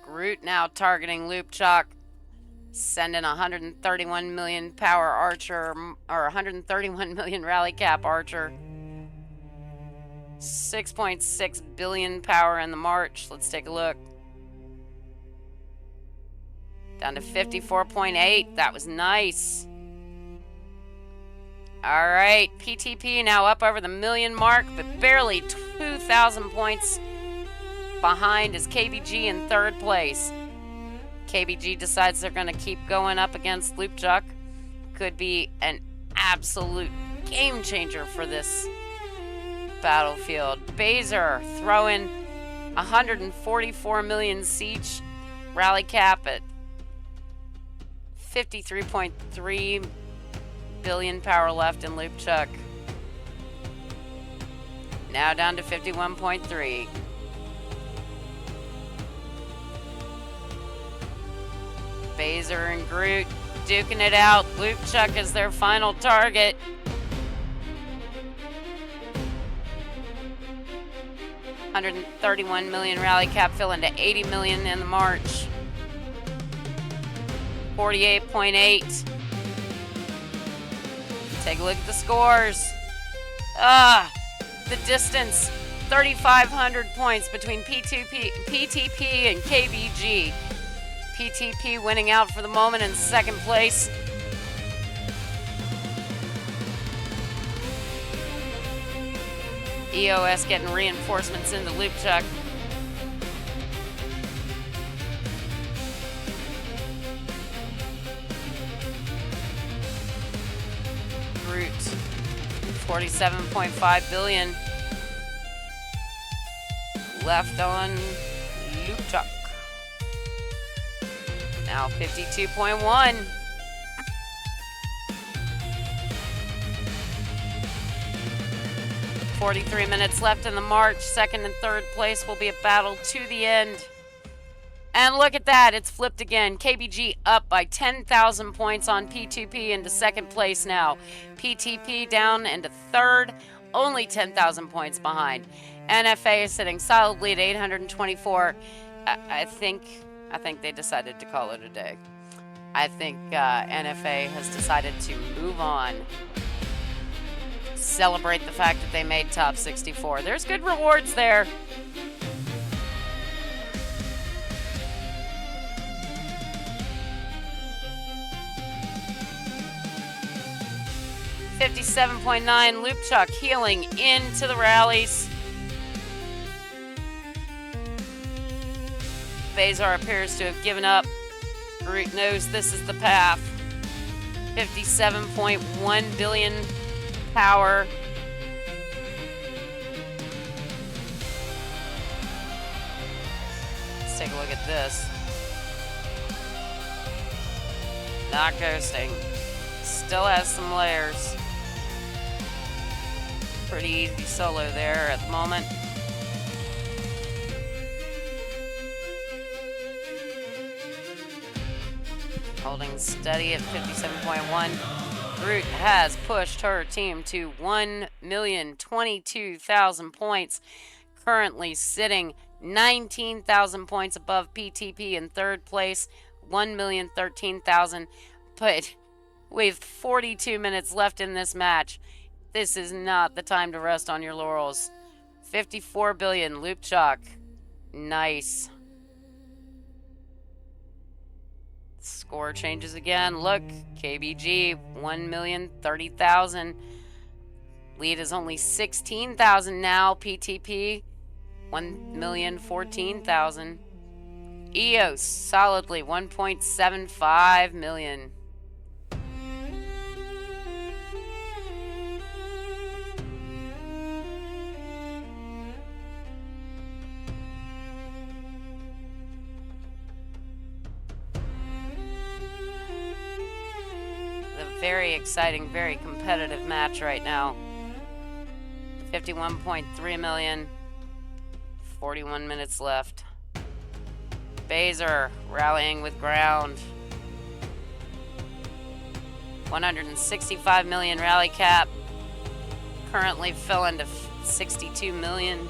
Groot now targeting Loop Chalk. Sending 131 million power archer, or 131 million rally cap archer. 6.6 billion power in the march. Let's take a look. Down to 54.8. That was nice. All right, PtP now up over the million mark, but barely 2,000 points behind is KBG in third place. KBG decides they're going to keep going up against Loop Chalk. Could be an absolute game changer for this battlefield. Baser throwing 144 million siege rally cap at 53.3 billion power left in Loop Chalk. Now down to 51.3. Baser and Groot duking it out. Loop Chalk is their final target. $131 million rally cap filling to 80 million in the march. 48.8. Take a look at the scores. The distance, 3,500 points between PtP and KBG. PtP winning out for the moment in second place. EOS getting reinforcements into Loop Chalk. Groot, 47.5 billion left on Loop Chalk. Now 52.1. $43 minutes left in the march. Second and third place will be a battle to the end. And look at that, it's flipped again. KBG up by 10,000 points on PtP into second place now. PtP down into third, only 10,000 points behind. NFA is sitting solidly at 824. I think they decided to call it a day. I think NFA has decided to move on. Celebrate the fact that they made top 64. There's good rewards there. $57.9 Loop Chalk healing into the rallies. Baser appears to have given up. Groot knows this is the path. 57.1 billion power. Let's take a look at this. Not ghosting. Still has some layers. Pretty easy solo there at the moment. Holding steady at 57.1. Groot has pushed her team to 1,022,000 points. Currently sitting 19,000 points above PtP in third place. 1,013,000. But with 42 minutes left in this match, this is not the time to rest on your laurels. 54 billion Loop Chalk. Nice. Score changes again. Look, KBG 1,030,000. Lead is only 16,000 now. PtP 1,014,000. EOS solidly 1.75 million. Very exciting, very competitive match right now. 51.3 million. 41 minutes left. Baser rallying with ground. 165 million rally cap. Currently filling to 62 million.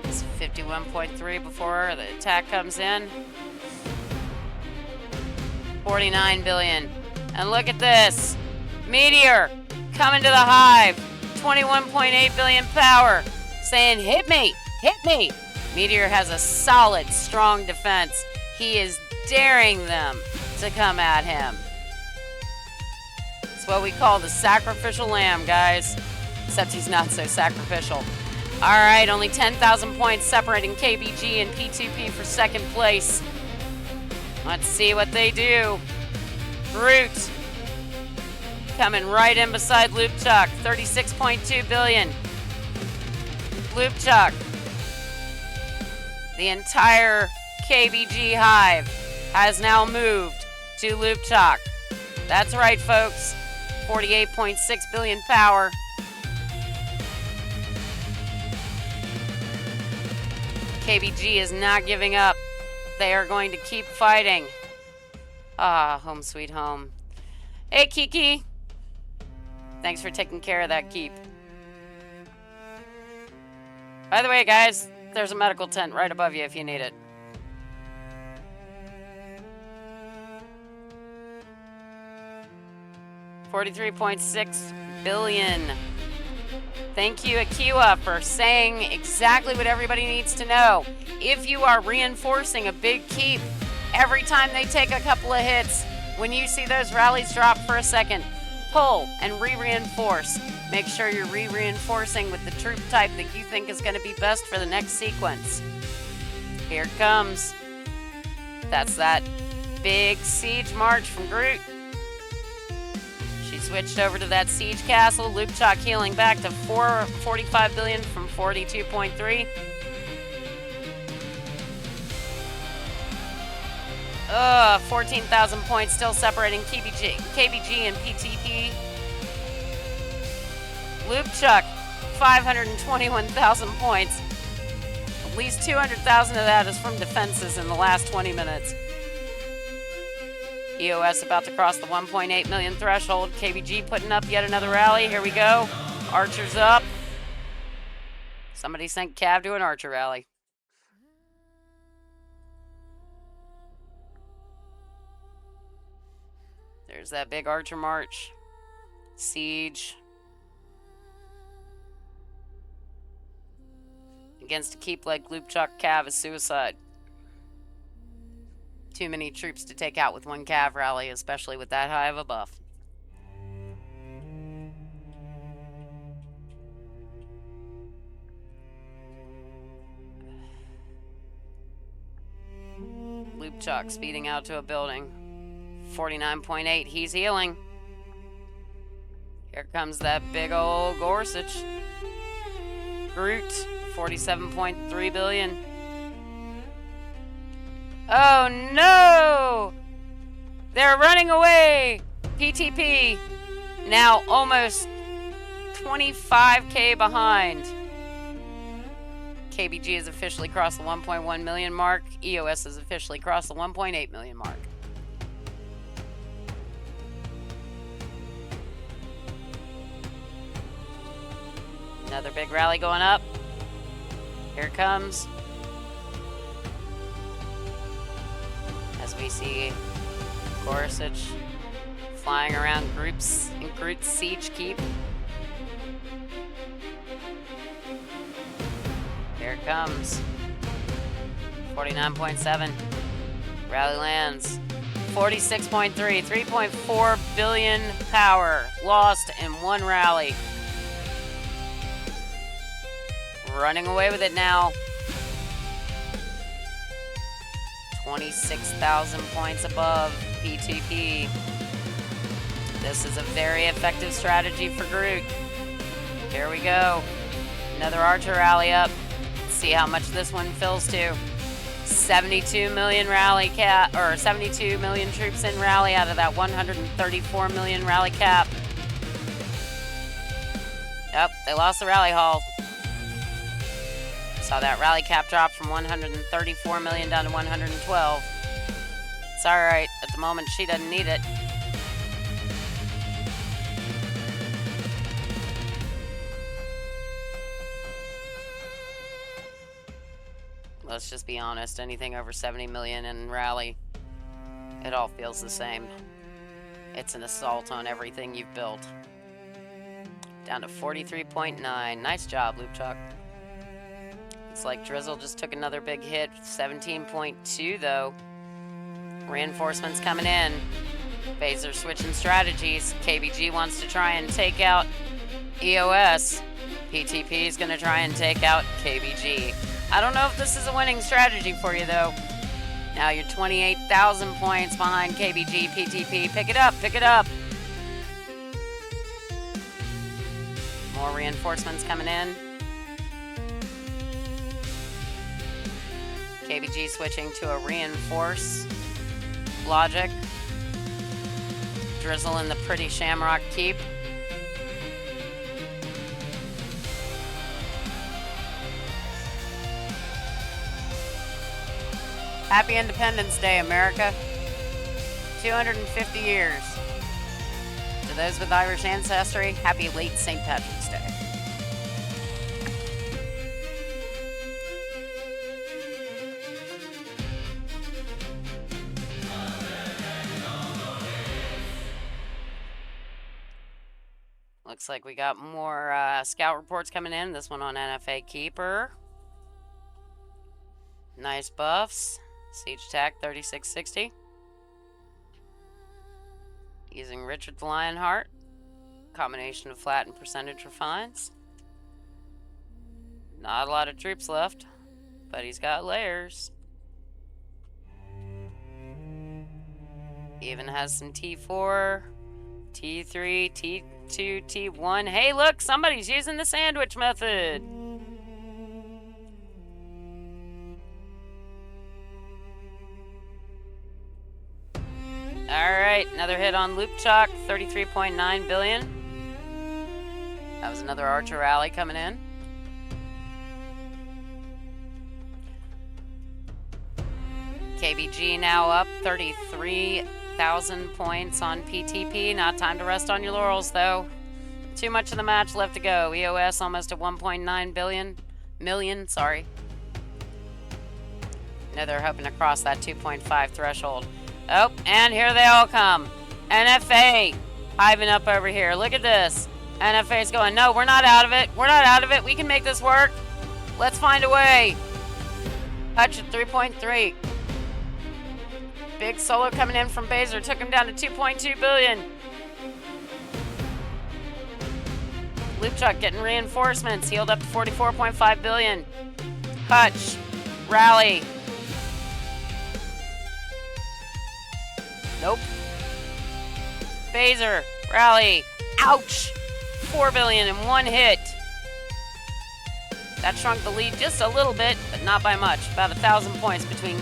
It's 51.3 before the attack comes in. 49 billion. And look at this. Meteor coming to the hive. 21.8 billion power. Saying, hit me, hit me. Meteor has a solid, strong defense. He is daring them to come at him. It's what we call the sacrificial lamb, guys. Except he's not so sacrificial. All right, only 10,000 points separating KBG and PtP for second place. Let's see what they do. Groot coming right in beside Loopchuck. 36.2 billion. Loopchuck. The entire KBG hive has now moved to Loopchuck. That's right, folks. 48.6 billion power. KBG is not giving up. They are going to keep fighting. Ah, home sweet home. Hey, Kiki. Thanks for taking care of that keep. By the way, guys, there's a medical tent right above you if you need it. $43.6 billion. Thank you, Akiwa, for saying exactly what everybody needs to know. If you are reinforcing a big keep, every time they take a couple of hits, when you see those rallies drop for a second, pull and re-reinforce. Make sure you're re-reinforcing with the troop type that you think is going to be best for the next sequence. Here it comes. That's that big siege march from Groot. She switched over to that siege castle. Loopchuck healing back to 45 billion from 42.3. 14,000 points still separating KBG and PtP. Loopchuck, 521,000 points. At least 200,000 of that is from defenses in the last 20 minutes. EOS about to cross the 1.8 million threshold. KBG putting up yet another rally. Here we go. Archers up. Somebody sent Cav to an archer rally. There's that big archer march. Siege. Against a keep like Loopchuck Cav is suicide. Too many troops to take out with one Cav rally, especially with that high of a buff. Loopchuck speeding out to a building. 49.8, he's healing. Here comes that big old Gorsuch. Groot, 47.3 billion. Oh no! They're running away! PtP now almost 25k behind. KBG has officially crossed the 1.1 million mark. EOS has officially crossed the 1.8 million mark. Another big rally going up. Here it comes. As we see Gorsuch flying around groups in Groot's siege keep. Here it comes. 49.7. Rally lands. 46.3. 3.4 billion power lost in one rally. Running away with it now. 26,000 points above PtP. This is a very effective strategy for Groot. Here we go. Another archer rally up. Let's see how much this one fills to. 72 million rally cap, or 72 million troops in rally out of that 134 million rally cap. Yep, they lost the rally haul. Saw that rally cap drop from 134 million down to 112. It's all right. At the moment, she doesn't need it. Let's just be honest. Anything over 70 million in rally, it all feels the same. It's an assault on everything you've built. Down to 43.9. Nice job, Loop Chalk. Looks like Drizzle just took another big hit. 17.2 though. Reinforcements coming in. Phaser switching strategies. KBG wants to try and take out EOS. PtP is going to try and take out KBG. I don't know if this is a winning strategy for you though. Now you're 28,000 points behind KBG, PtP. Pick it up, pick it up. More reinforcements coming in. KBG switching to a reinforce logic. Drizzle in the pretty Shamrock Keep. Happy Independence Day, America. 250 years. To those with Irish ancestry, happy late St. Patrick's Day. Looks like we got more scout reports coming in. This one on NFA Keeper. Nice buffs. Siege Tac 3660. Using Richard the Lionheart. Combination of flat and percentage refines. Not a lot of troops left, but he's got layers. Even has some T4, T3, T2, T1. Hey, look, somebody's using the sandwich method. Alright, another hit on Loop Chalk, 33.9 billion. That was another Archer rally coming in. KBG now up 33,000 points on PtP. Not time to rest on your laurels, though. Too much of the match left to go. EOS almost at 1.9 million. Now they're hoping to cross that 2.5 threshold. Oh, and here they all come. NFA hiving up over here. Look at this. NFA's going, no, we're not out of it. We're not out of it. We can make this work. Let's find a way. Hutch at 3.3. Big solo coming in from Phaser. Took him down to 2.2 billion. Loop Chalk getting reinforcements. Healed up to 44.5 billion. Hutch. Rally. Nope. Phaser. Rally. Ouch. 4 billion in one hit. That shrunk the lead just a little bit, but not by much. About 1,000 points between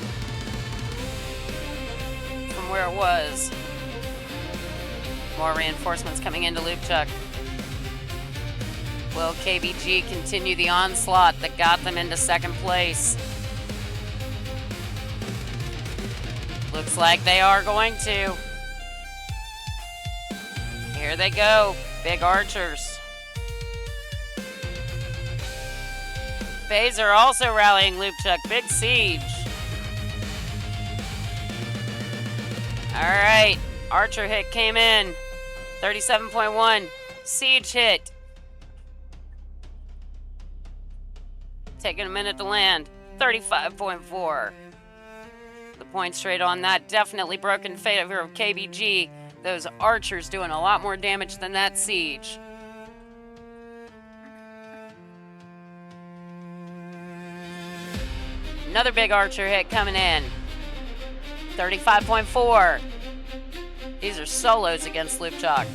from where it was. More reinforcements coming into Loop Chalk. Will KBG continue the onslaught that got them into second place? Looks like they are going to. Here they go. Big archers. Phaser also rallying Loop Chalk. Big siege. Alright. Archer hit came in. 37.1. Siege hit. Taking a minute to land. 35.4. The point straight on that. Definitely broken favor of KBG. Those archers doing a lot more damage than that siege. Another big archer hit coming in. 35.4. These are solos against Loop Chalk.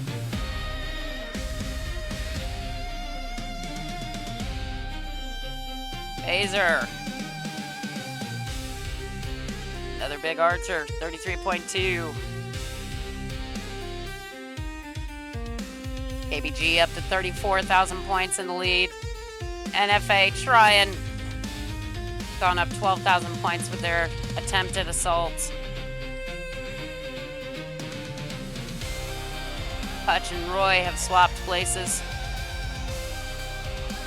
Phaser. Another big archer, 33.2. KBG up to 34,000 points in the lead. NFA trying. Gone up 12,000 points with their attempted assaults. Hutch and Roy have swapped places.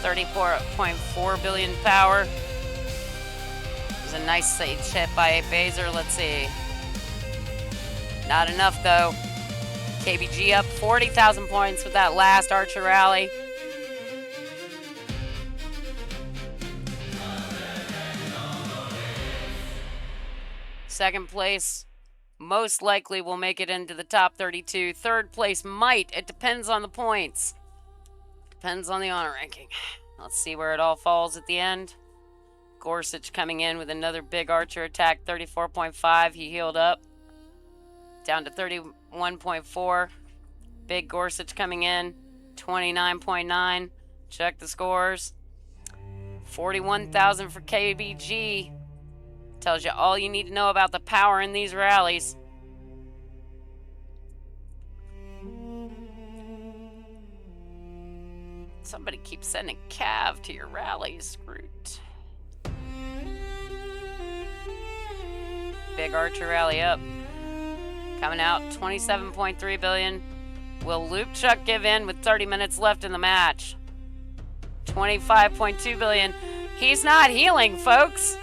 34.4 billion power. There's a nice sage hit by Baser. Let's see. Not enough though. KBG up 40,000 points with that last Archer rally. Second place most likely will make it into the top 32. Third place might. It depends on the points. Depends on the honor ranking. Let's see where it all falls at the end. Gorsuch coming in with another big Archer attack, 34.5. He healed up. Down to 31.4. Big Gorsuch coming in, 29.9. Check the scores. 41,000 for KBG. Tells you all you need to know about the power in these rallies. Somebody keeps sending Cav to your rallies, Groot. Big Archer rally up. Coming out, 27.3 billion. Will Luke Chuck give in with 30 minutes left in the match? 25.2 billion. He's not healing, folks.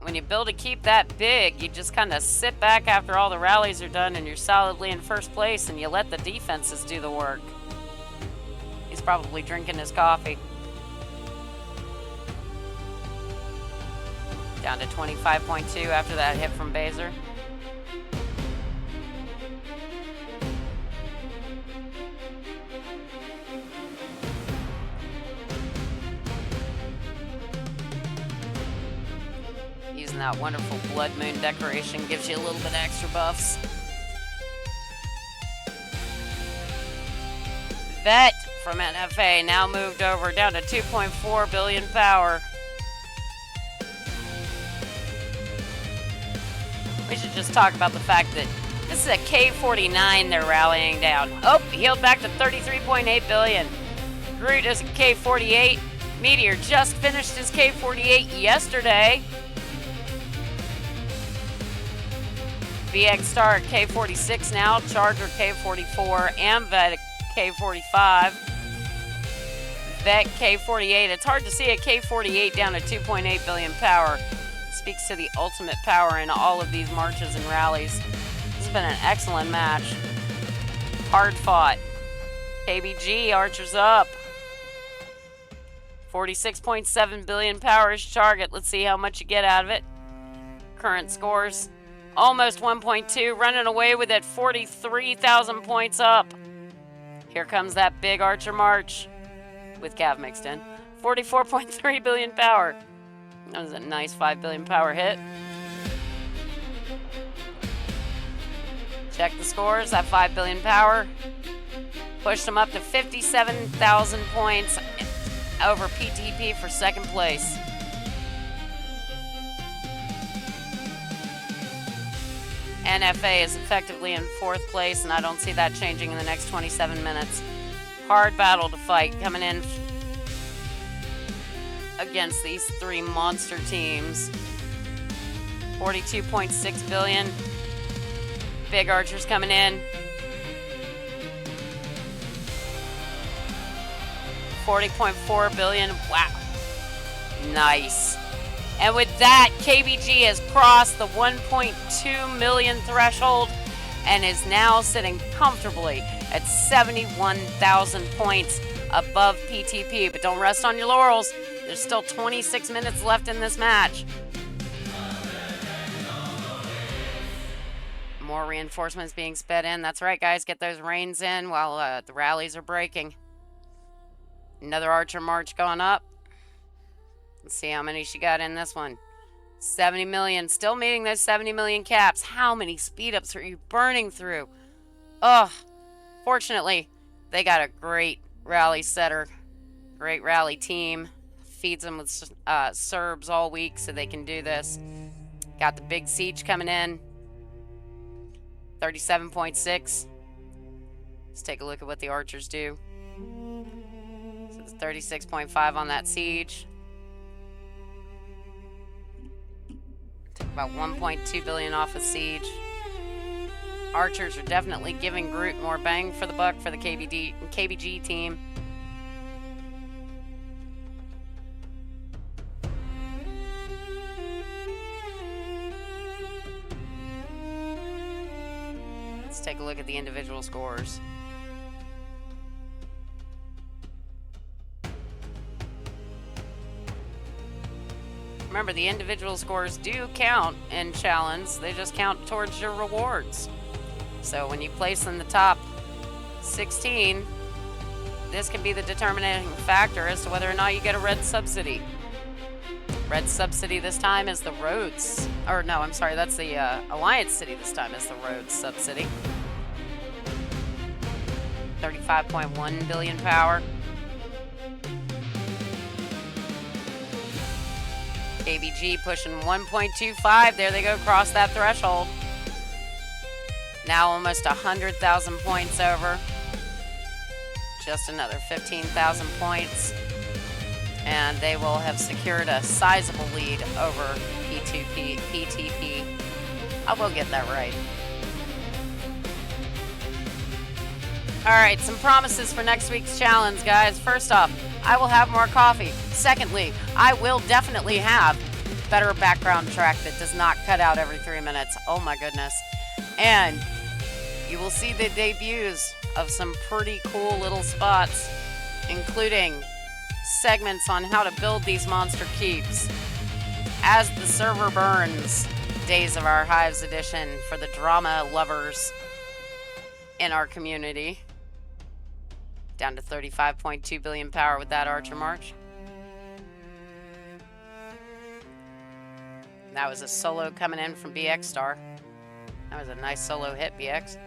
When you build a keep that big, you just kind of sit back after all the rallies are done and you're solidly in first place and you let the defenses do the work. He's probably drinking his coffee. Down to 25.2 after that hit from Baser. Using that wonderful blood moon decoration gives you a little bit of extra buffs. Vet from NFA now moved over down to 2.4 billion power. We should just talk about the fact that this is a K49 they're rallying down. Oh, healed back to 33.8 billion. Groot is a K48. Meteor just finished his K48 yesterday. VX Star at K46 now. Charger K44. Amvet at K45. Vet K48. It's hard to see a K48 down to 2.8 billion power. Speaks to the ultimate power in all of these marches and rallies. This has been an excellent match. Hard fought. KBG, Archers up. 46.7 billion power is target. Let's see how much you get out of it. Current scores, almost 1.2. Running away with it, 43,000 points up. Here comes that big Archer march with Cav mixed in. 44.3 billion power. That was a nice 5 billion power hit. Check the scores. That 5 billion power pushed them up to 57,000 points over PtP for second place. NFA is effectively in fourth place, and I don't see that changing in the next 27 minutes. Hard battle to fight coming in against these three monster teams. 42.6 billion. Big Archers coming in. 40.4 billion. Wow. Nice. And with that, KBG has crossed the 1.2 million threshold and is now sitting comfortably at 71,000 points above PtP. But don't rest on your laurels. There's still 26 minutes left in this match. More reinforcements being sped in. That's right, guys. Get those reins in while the rallies are breaking. Another Archer march going up. Let's see how many she got in this one. 70 million. Still meeting those 70 million caps. How many speed ups are you burning through? Oh, fortunately, they got a great rally setter. Great rally team. Feeds them with Serbs all week so they can do this. Got the big siege coming in. 37.6. Let's take a look at what the archers do. So it's 36.5 on that siege. Took about 1.2 billion off of siege. Archers are definitely giving Groot more bang for the buck for the KBG team. Let's take a look at the individual scores. Remember, the individual scores do count in Chalons. They just count towards your rewards. So when you place in the top 16, this can be the determining factor as to whether or not you get a red subsidy. Red subsidy this time is the Rhodes. Or no, I'm sorry, that's the Alliance City this time is the Rhodes subsidy. 35.1 billion power. KBG pushing 1.25. There they go, cross that threshold. Now almost 100,000 points over. Just another 15,000 points. And they will have secured a sizable lead over PtP. I will get that right. Alright, some promises for next week's challenge, guys. First off, I will have more coffee. Secondly, I will definitely have better background track that does not cut out every 3 minutes. Oh my goodness. And you will see the debuts of some pretty cool little spots, including segments on how to build these monster keeps. As the server burns, Days of Our Hives edition for the drama lovers in our community. Down to 35.2 billion power with that Archer March. That was a solo coming in from BX Star. That was a nice solo hit, BX.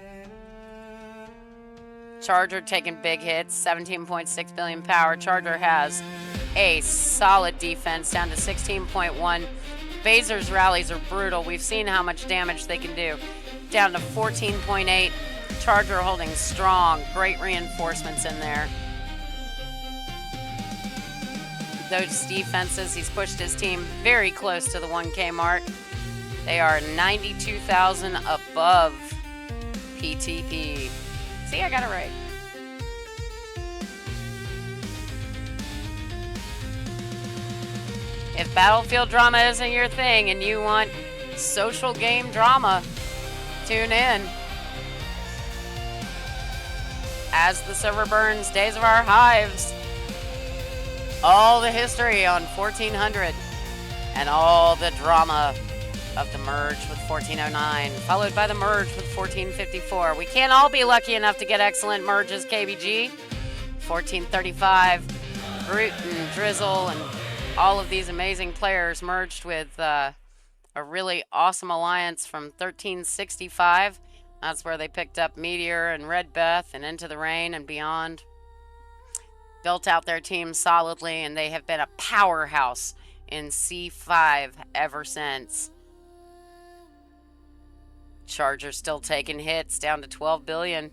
Charger taking big hits, 17.6 billion power. Charger has a solid defense down to 16.1. Bazer's rallies are brutal. We've seen how much damage they can do. Down to 14.8. Charger holding strong. Great reinforcements in there. Those defenses, he's pushed his team very close to the 1K mark. They are 92,000 above PtP. See, I got it right. If battlefield drama isn't your thing and you want social game drama, tune in. As the server burns, Days of Our Hives. All the history on 1400 and all the drama of the merge with 1409, followed by the merge with 1454. We can't all be lucky enough to get excellent merges, KBG. 1435, Groot and Drizzle and all of these amazing players merged with a really awesome alliance from 1365. That's where they picked up Meteor and Red Beth and Into the Rain and beyond. Built out their team solidly, and they have been a powerhouse in C5 ever since. Charger still taking hits, down to 12 billion.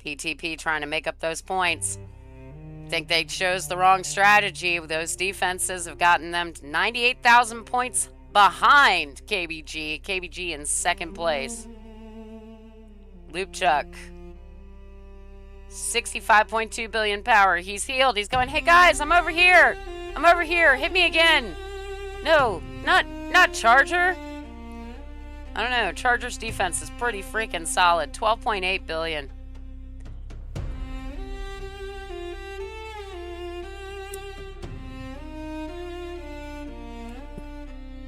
PtP trying to make up those points. Think they chose the wrong strategy. Those defenses have gotten them to 98,000 points behind KBG. KBG in second place. Loopchuck. 65.2 billion power. He's healed. He's going, hey guys, I'm over here. I'm over here. Hit me again. No, not Charger. I don't know. Charger's defense is pretty freaking solid. 12.8 billion.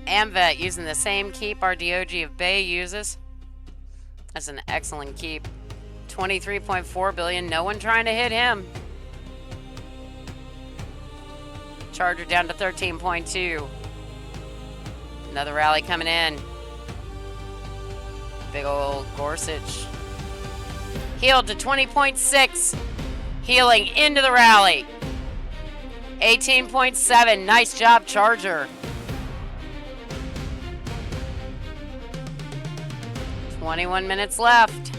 Amvet using the same keep our DOG of Bay uses. That's an excellent keep. 23.4 billion. No one trying to hit him. Charger down to 13.2. Another rally coming in. Big old Gorsuch. Healed to 20.6. Healing into the rally. 18.7. Nice job, Charger. 21 minutes left.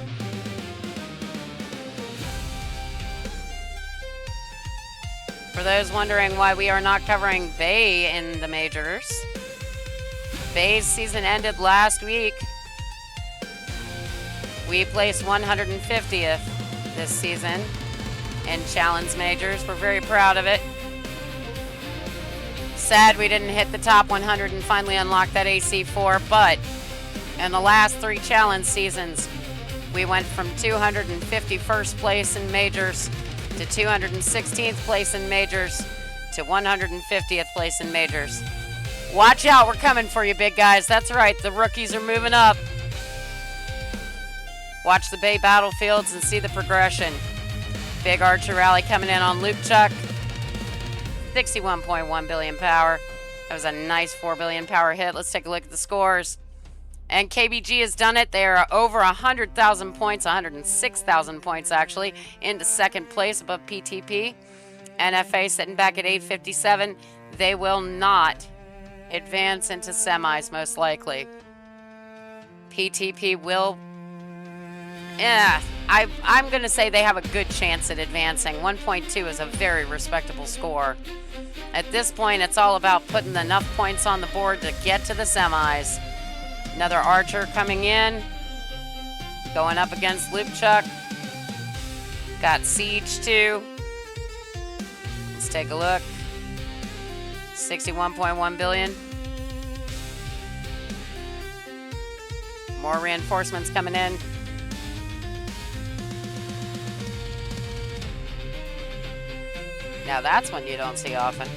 For those wondering why we are not covering Bay in the majors, Bay's season ended last week. We placed 150th this season in Chalons majors. We're very proud of it. Sad we didn't hit the top 100 and finally unlock that AC4, but in the last 3 Chalons seasons, we went from 251st place in majors to 216th place in majors to 150th place in majors. Watch out, we're coming for you, big guys. That's right, the rookies are moving up. Watch the Bay battlefields and see the progression. Big Archer rally coming in on Loop Chuck. 61.1 billion power. That was a nice 4 billion power hit. Let's take a look at the scores. And KBG has done it. They are over 100,000 points, 106,000 points actually, into second place above PtP. NFA sitting back at 857. They will not advance into semis, most likely. PtP will, I'm going to say they have a good chance at advancing. 1.2 is a very respectable score. At this point, it's all about putting enough points on the board to get to the semis. Another Archer coming in, going up against Loop Chuck. Got Siege too. Let's take a look. 61.1 billion. More reinforcements coming in. Now that's one you don't see often.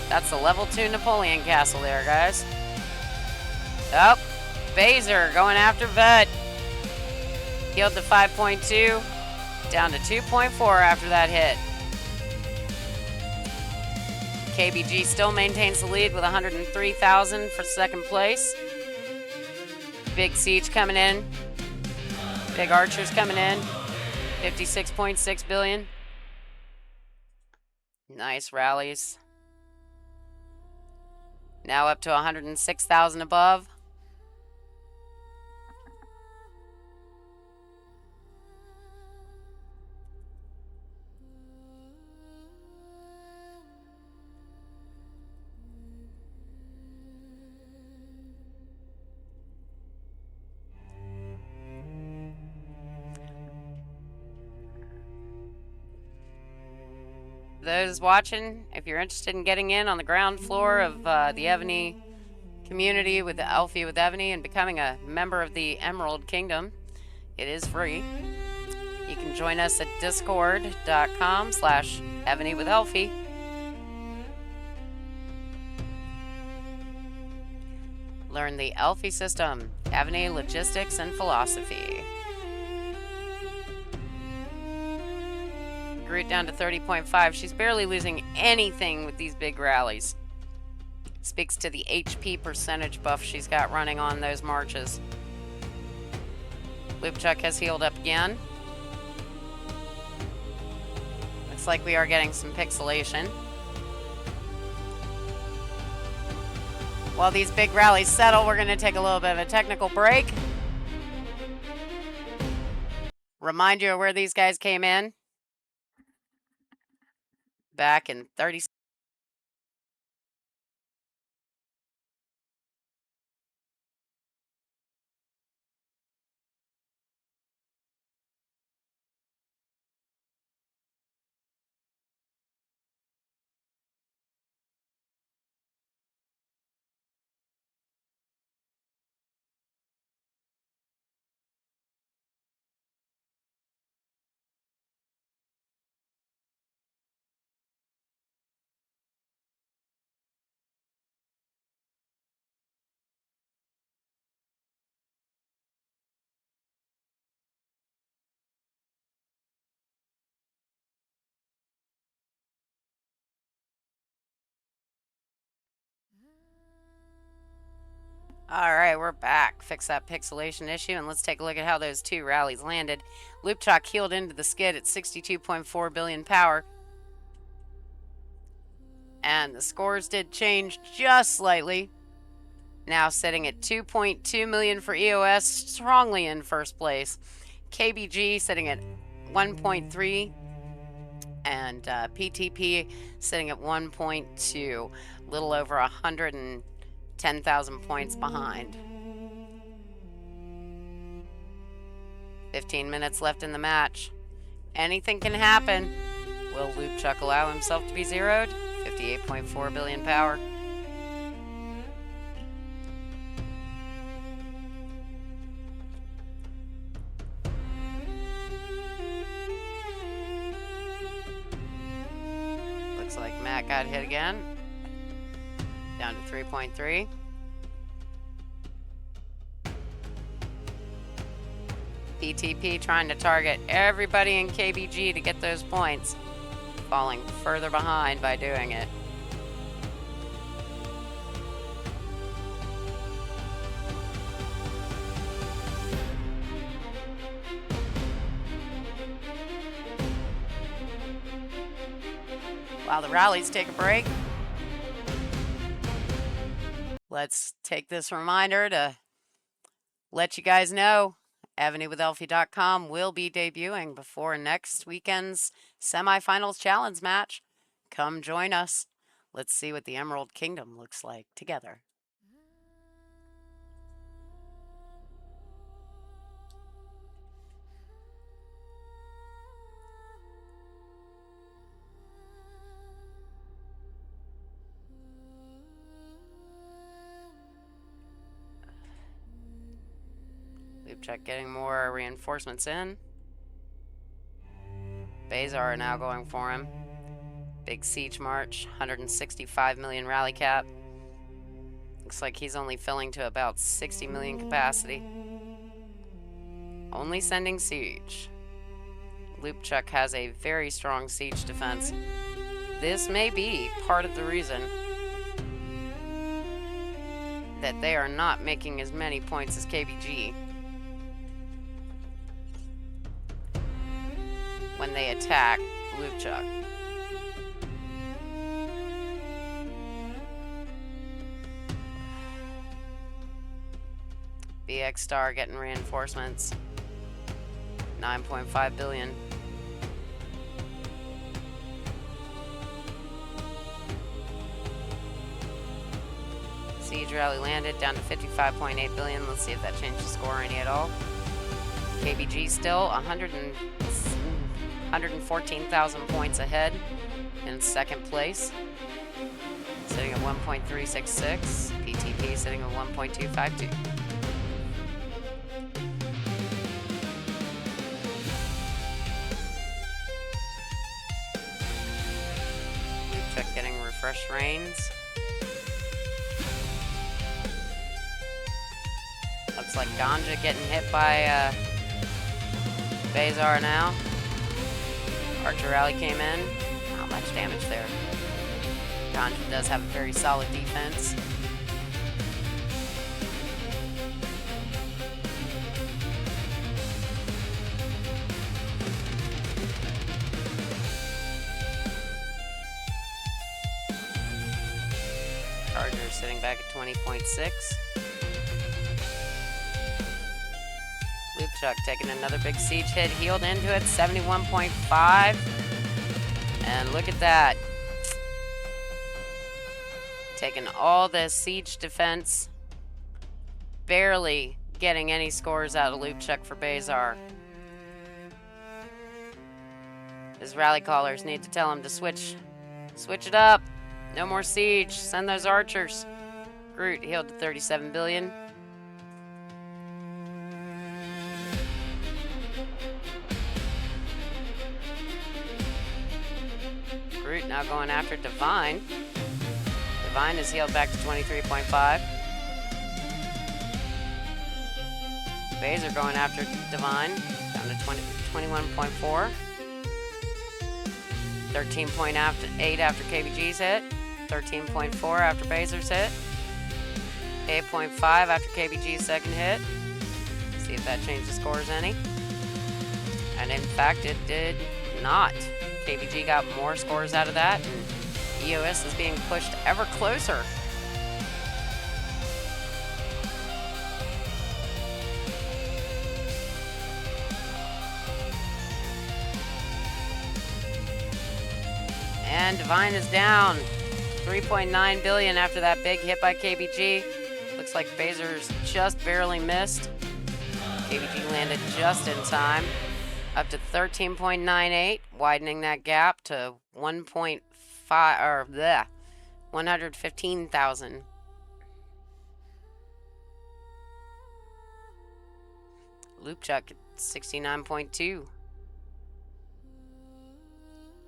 That's the level 2 Napoleon Castle there, guys. Oh, Baser going after Vet. Healed to 5.2, down to 2.4 after that hit. KBG still maintains the lead with 103,000 for second place. Big Siege coming in. Big Archers coming in. 56.6 billion. Nice rallies. Now up to 106,000 above. Those watching, if you're interested in getting in on the ground floor of the Evony community with the Elfie with Evony and becoming a member of the Emerald Kingdom, it is free. You can join us at discord.com/Evony with Elfie. Learn the Elfie system, Evony logistics and philosophy. Root down to 30.5. She's barely losing anything with these big rallies. Speaks to the HP percentage buff she's got running on those marches. Loopchuck has healed up again. Looks like we are getting some pixelation. While these big rallies settle, we're going to take a little bit of a technical break. Remind you of where these guys came in. Back in 30 All right, we're back. Fix that pixelation issue, and let's take a look at how those two rallies landed. Loop Chalk heeled into the skid at 62.4 billion power. And the scores did change just slightly. Now sitting at 2.2 million for EOS, strongly in first place. KBG sitting at 1.3, and PtP sitting at 1.2, a little over 110,000 points behind. 15 minutes left in the match. Anything can happen. Will Loop Chalk allow himself to be zeroed? 58.4 billion power. Looks like Matt got hit again. Down to 3.3. PtP trying to target everybody in KBG to get those points, falling further behind by doing it. While the rallies take a break, let's take this reminder to let you guys know EvonyWithElfie.com will be debuting before next weekend's semifinals challenge match. Come join us. Let's see what the Emerald Kingdom looks like together. Loop Chalk getting more reinforcements in. Bazar now going for him. Big siege march, 165 million rally cap. Looks like he's only filling to about 60 million capacity. Only sending siege. Loop Chalk has a very strong siege defense. This may be part of the reason that they are not making as many points as KBG when they attack Loop Chalk. BX Star getting reinforcements. 9.5 billion. Siege rally landed down to 55.8 billion. Let's see if that changed the score any at all. KBG still 114,000 points ahead in second place, sitting at 1.366. PtP sitting at 1.252. Loop Chalk getting refreshed reins. Looks like Ganja getting hit by Bazar now. Archer rally came in. Not much damage there. Ganja does have a very solid defense. Charger sitting back at 20.6. Loop Chalk taking another big siege hit, healed into it, 71.5. And look at that. Taking all the siege defense, barely getting any scores out of Loop Chalk for Bazar. His rally callers need to tell him to switch it up. No more siege. Send those archers. Groot healed to 37 billion. Groot now going after Divine. Divine is healed back to 23.5. Bazar going after Divine, down to 21.4. 13.8 after KBG's hit. 13.4 after Bazar's hit. 8.5 after KBG's second hit. See if that changed the scores any. And in fact, it did not. KBG got more scores out of that, and EOS is being pushed ever closer. And Divine is down. 3.9 billion after that big hit by KBG. Looks like Phasers just barely missed. KBG landed just in time. Up to 13.98, widening that gap to 1.5 or 115,000. Loopchuck at 69.2.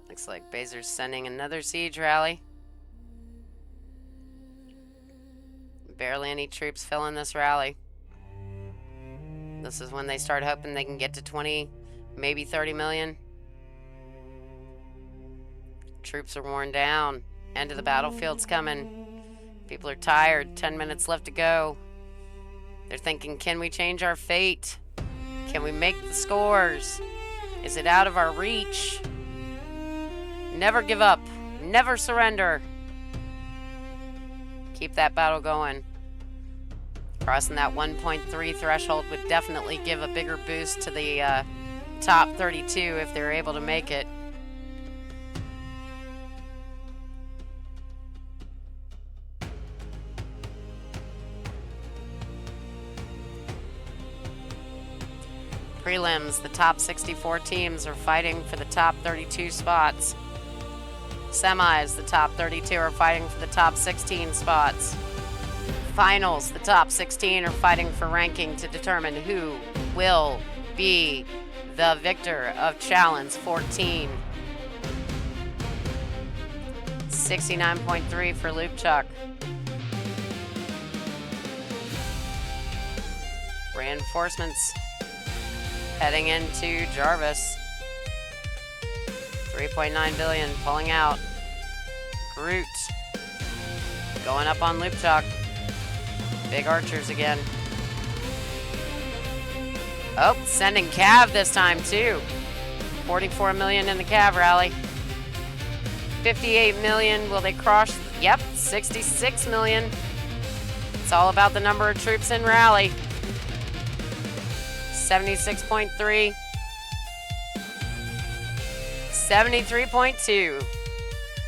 Looks like Phasers sending another siege rally. Barely any troops filling this rally. This is when they start hoping they can get to 20, maybe 30 million. Troops are worn down. End of the battlefield's coming. People are tired. 10 minutes left to go. They're thinking, can we change our fate? Can we make the scores? Is it out of our reach? Never give up. Never surrender. Keep that battle going. Crossing that 1.3 threshold would definitely give a bigger boost to the top 32 if they're able to make it. Prelims, the top 64 teams are fighting for the top 32 spots. Semis, the top 32 are fighting for the top 16 spots. Finals, the top 16 are fighting for ranking to determine who will be the victor of Chalons 14. 69.3 for Loopchuck. Reinforcements heading into Jarvis. 3.9 billion pulling out. Groot going up on Loopchuck. Big archers again. Oh, sending Cav this time too. 44 million in the Cav rally. 58 million. Will they cross? Yep, 66 million. It's all about the number of troops in rally. 76.3. 73.2.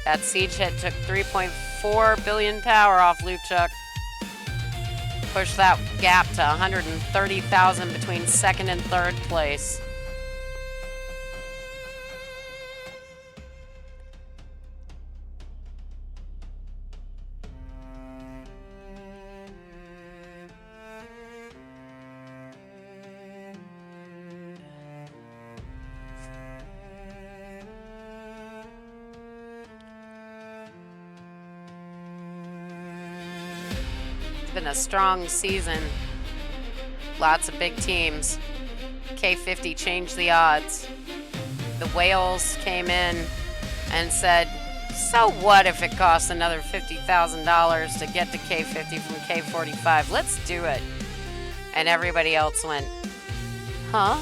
That siege hit took 3.4 billion power off Loopchuck. Push that gap to 130,000 between second and third place. Been a strong season. Lots of big teams. K50 changed the odds. The Whales came in and said, so what if it costs another $50,000 to get to K50 from K45? Let's do it. And everybody else went, huh?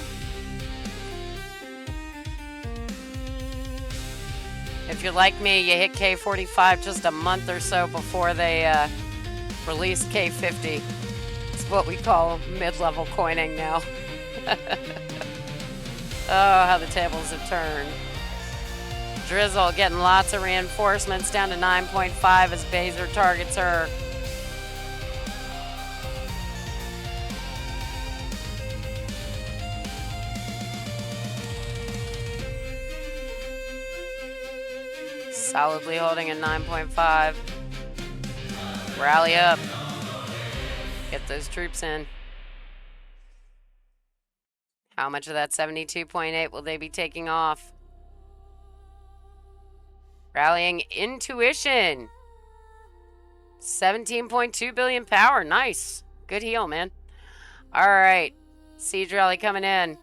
If you're like me, you hit K45 just a month or so before they release K50. It's what we call mid-level coining now. Oh, how the tables have turned. Drizzle getting lots of reinforcements down to 9.5 as Phaser targets her. Solidly holding at 9.5. Rally up. Get those troops in. How much of that 72.8 will they be taking off? Rallying Intuition. 17.2 billion power. Nice. Good heal, man. All right. Siege rally coming in.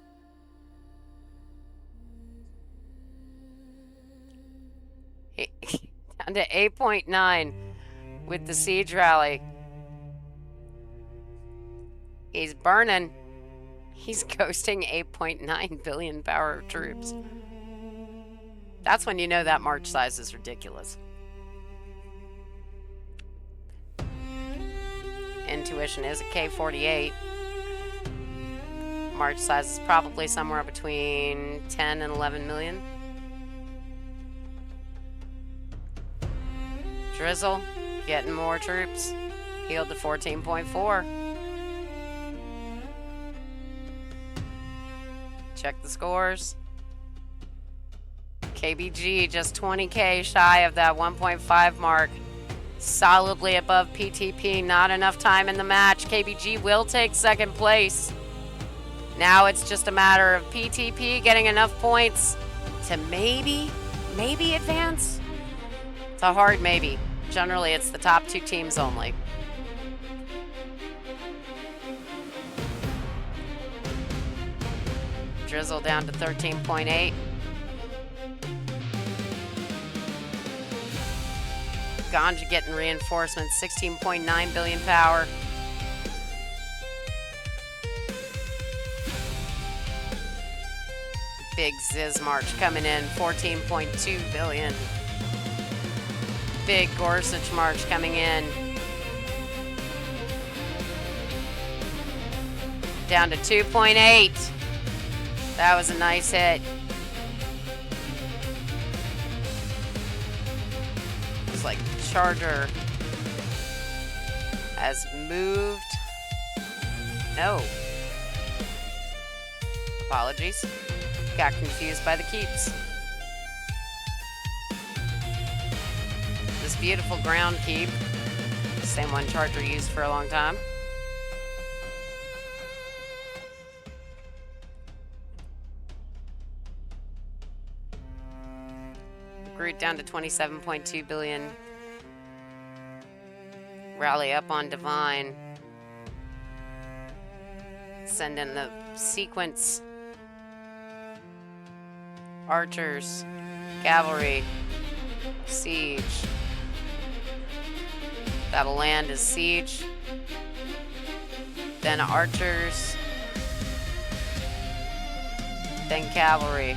Down to 8.9 with the siege rally. He's burning. He's ghosting 8.9 billion power troops. That's when you know that march size is ridiculous. Intuition is a K48. March size is probably somewhere between 10 and 11 million. Drizzle, getting more troops. Healed to 14.4. Check the scores. KBG just 20K shy of that 1.5 mark. Solidly above PtP. Not enough time in the match. KBG will take second place. Now it's just a matter of PtP getting enough points to maybe advance. It's a hard maybe. Generally, it's the top 2 teams only. Drizzle down to 13.8. Ganja getting reinforcements, 16.9 billion power. Big Ziz March coming in, 14.2 billion. Big Gorsuch March coming in. Down to 2.8. That was a nice hit. Looks like Charger has moved. No. Apologies. Got confused by the keeps. This beautiful ground keep, same one Charger used for a long time. Groot down to 27.2 billion. Rally up on Divine. Send in the sequence. Archers, cavalry, siege. That'll land as siege. Then archers. Then cavalry.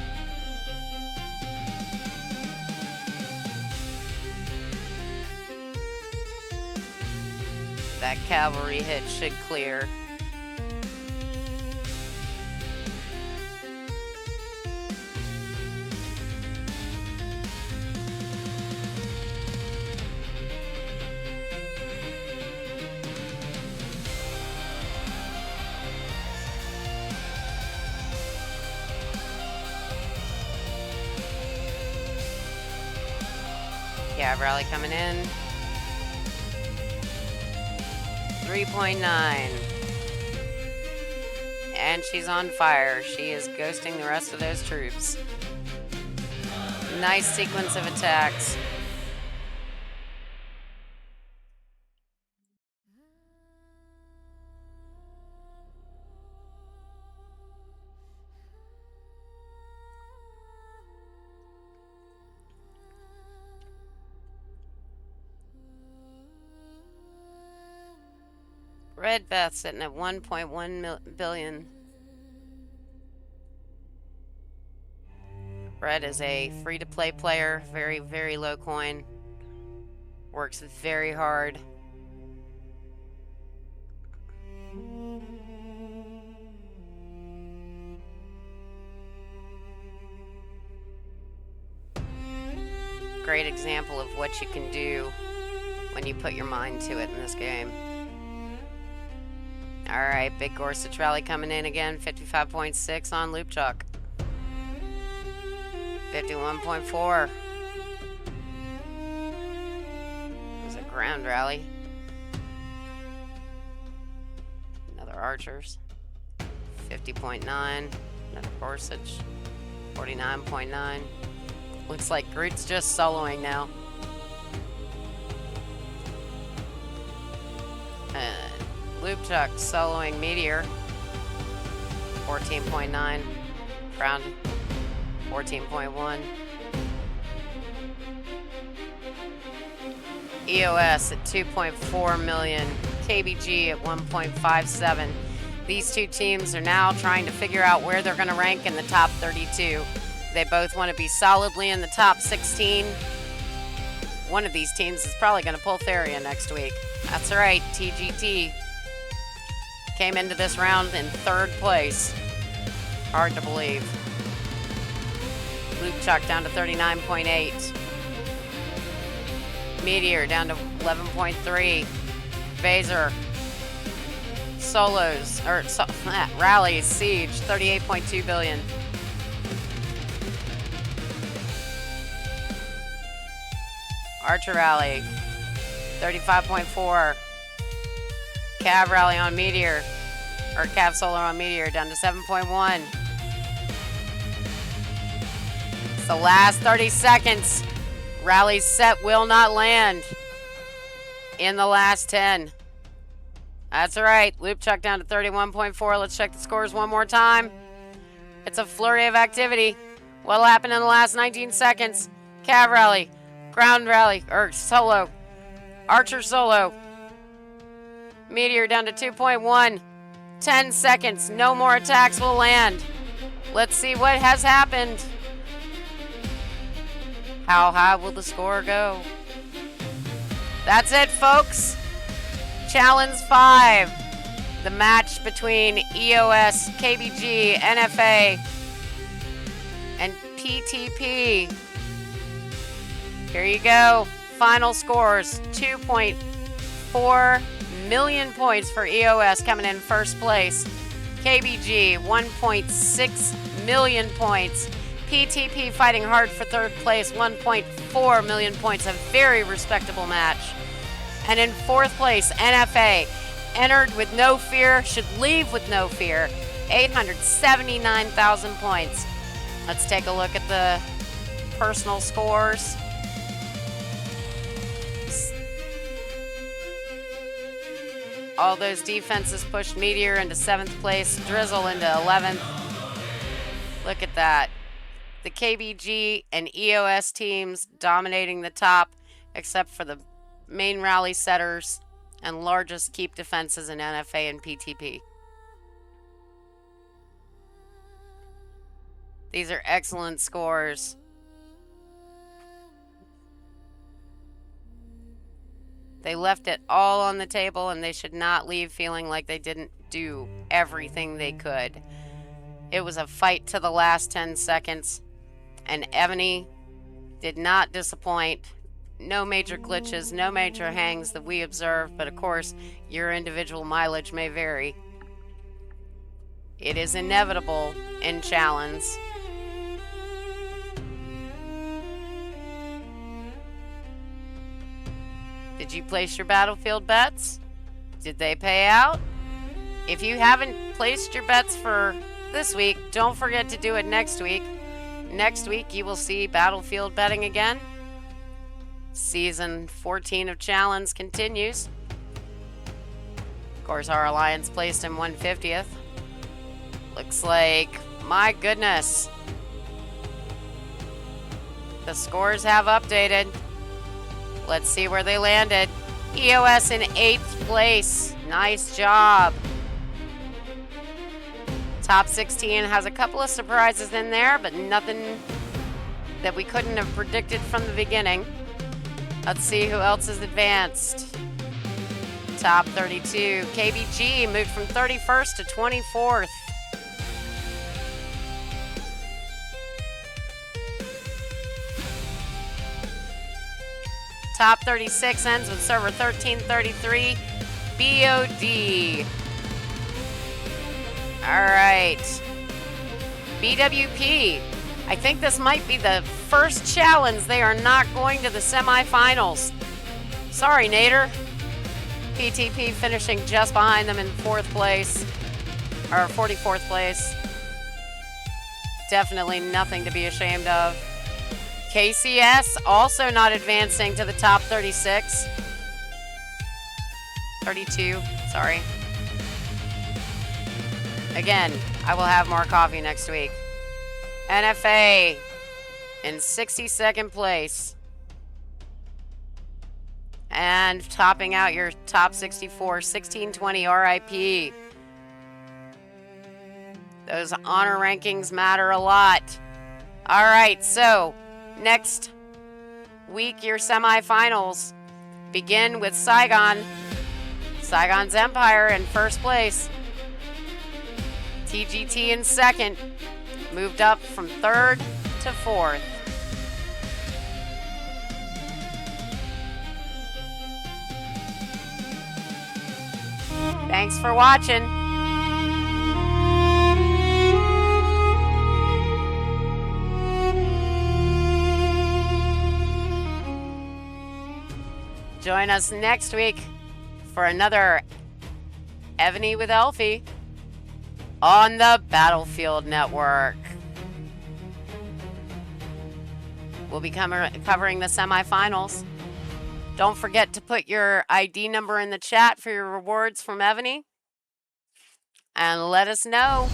That cavalry hit should clear. Yeah, rally coming in. 3.9. And she's on fire. She is ghosting the rest of those troops. Nice sequence of attacks. Red Beth sitting at 1.1 billion. Red is a free-to-play player, very, very low coin. Works very hard. Great example of what you can do when you put your mind to it in this game. Alright, big Gorsuch rally coming in again, 55.6 on Loop Chalk. 51.4. It was a ground rally. Another Archers. 50.9. Another Gorsuch. 49.9. Looks like Groot's just soloing now. Loop Chuck soloing Meteor. 14.9. Crown 14.1. EOS at 2.4 million. KBG at 1.57. These two teams are now trying to figure out where they're going to rank in the top 32. They both want to be solidly in the top 16. One of these teams is probably going to pull Theria next week. That's right, TGT came into this round in 3rd place. Hard to believe. Luke Chuck down to 39.8. Meteor down to 11.3. Phaser. Solos, or Rallies, Siege, 38.2 billion. Archer Rally, 35.4. Cav Rally on Meteor, or Cav Solar on Meteor, down to 7.1. It's the last 30 seconds. Rally's set will not land in the last 10. That's right. Loop Chuck down to 31.4. Let's check the scores one more time. It's a flurry of activity. What'll happen in the last 19 seconds? Cav Rally, Ground Rally, or Solo, Archer Solo. Meteor down to 2.1. 10 seconds. No more attacks will land. Let's see what has happened. How high will the score go? That's it, folks. Chalons 5. The match between EOS, KBG, NFA, and PtP. Here you go. Final scores. 2.4 million points for EOS coming in 1st place. KBG, 1.6 million points. PtP fighting hard for 3rd place, 1.4 million points. A very respectable match. And in 4th place, NFA, entered with no fear, should leave with no fear, 879,000 points. Let's take a look at the personal scores. All those defenses pushed Meteor into 7th place, Drizzle into 11th. Look at that. The KBG and EOS teams dominating the top, except for the main rally setters and largest keep defenses in NFA and PtP. These are excellent scores. They left it all on the table, and they should not leave feeling like they didn't do everything they could. It was a fight to the last 10 seconds, and Evony did not disappoint. No major glitches, no major hangs that we observed, but of course, your individual mileage may vary. It is inevitable in Chalons. Did you place your battlefield bets? Did they pay out? If you haven't placed your bets for this week, don't forget to do it next week. Next week, you will see battlefield betting again. Season 14 of Chalons continues. Of course, our alliance placed in 150th. Looks like, my goodness, the scores have updated. Let's see where they landed. EOS in 8th place. Nice job. Top 16 has a couple of surprises in there, but nothing that we couldn't have predicted from the beginning. Let's see who else is advanced. Top 32. KBG moved from 31st to 24th. Top 36 ends with server 1333, BOD. All right. BWP. I think this might be the first Chalons they are not going to the semifinals. Sorry, Nader. PtP finishing just behind them in 4th place, or 44th place. Definitely nothing to be ashamed of. KCS also not advancing to the top 36. 32, sorry. Again, I will have more coffee next week. NFA in 62nd place. And topping out your top 64, 1620 RIP. Those honor rankings matter a lot. All right, so next week, your semifinals begin with Saigon. Saigon's Empire in first place. TGT in second. Moved up from third to fourth. Thanks for watching. Join us next week for another Evony with Elfie on the Battlefield Network. We'll be covering the semifinals. Don't forget to put your ID number in the chat for your rewards from Evony. And let us know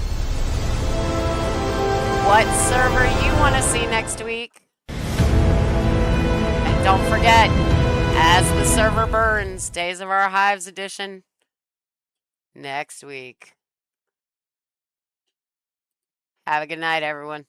what server you want to see next week. And don't forget, as the server burns, Days of Our Hives edition next week. Have a good night, everyone.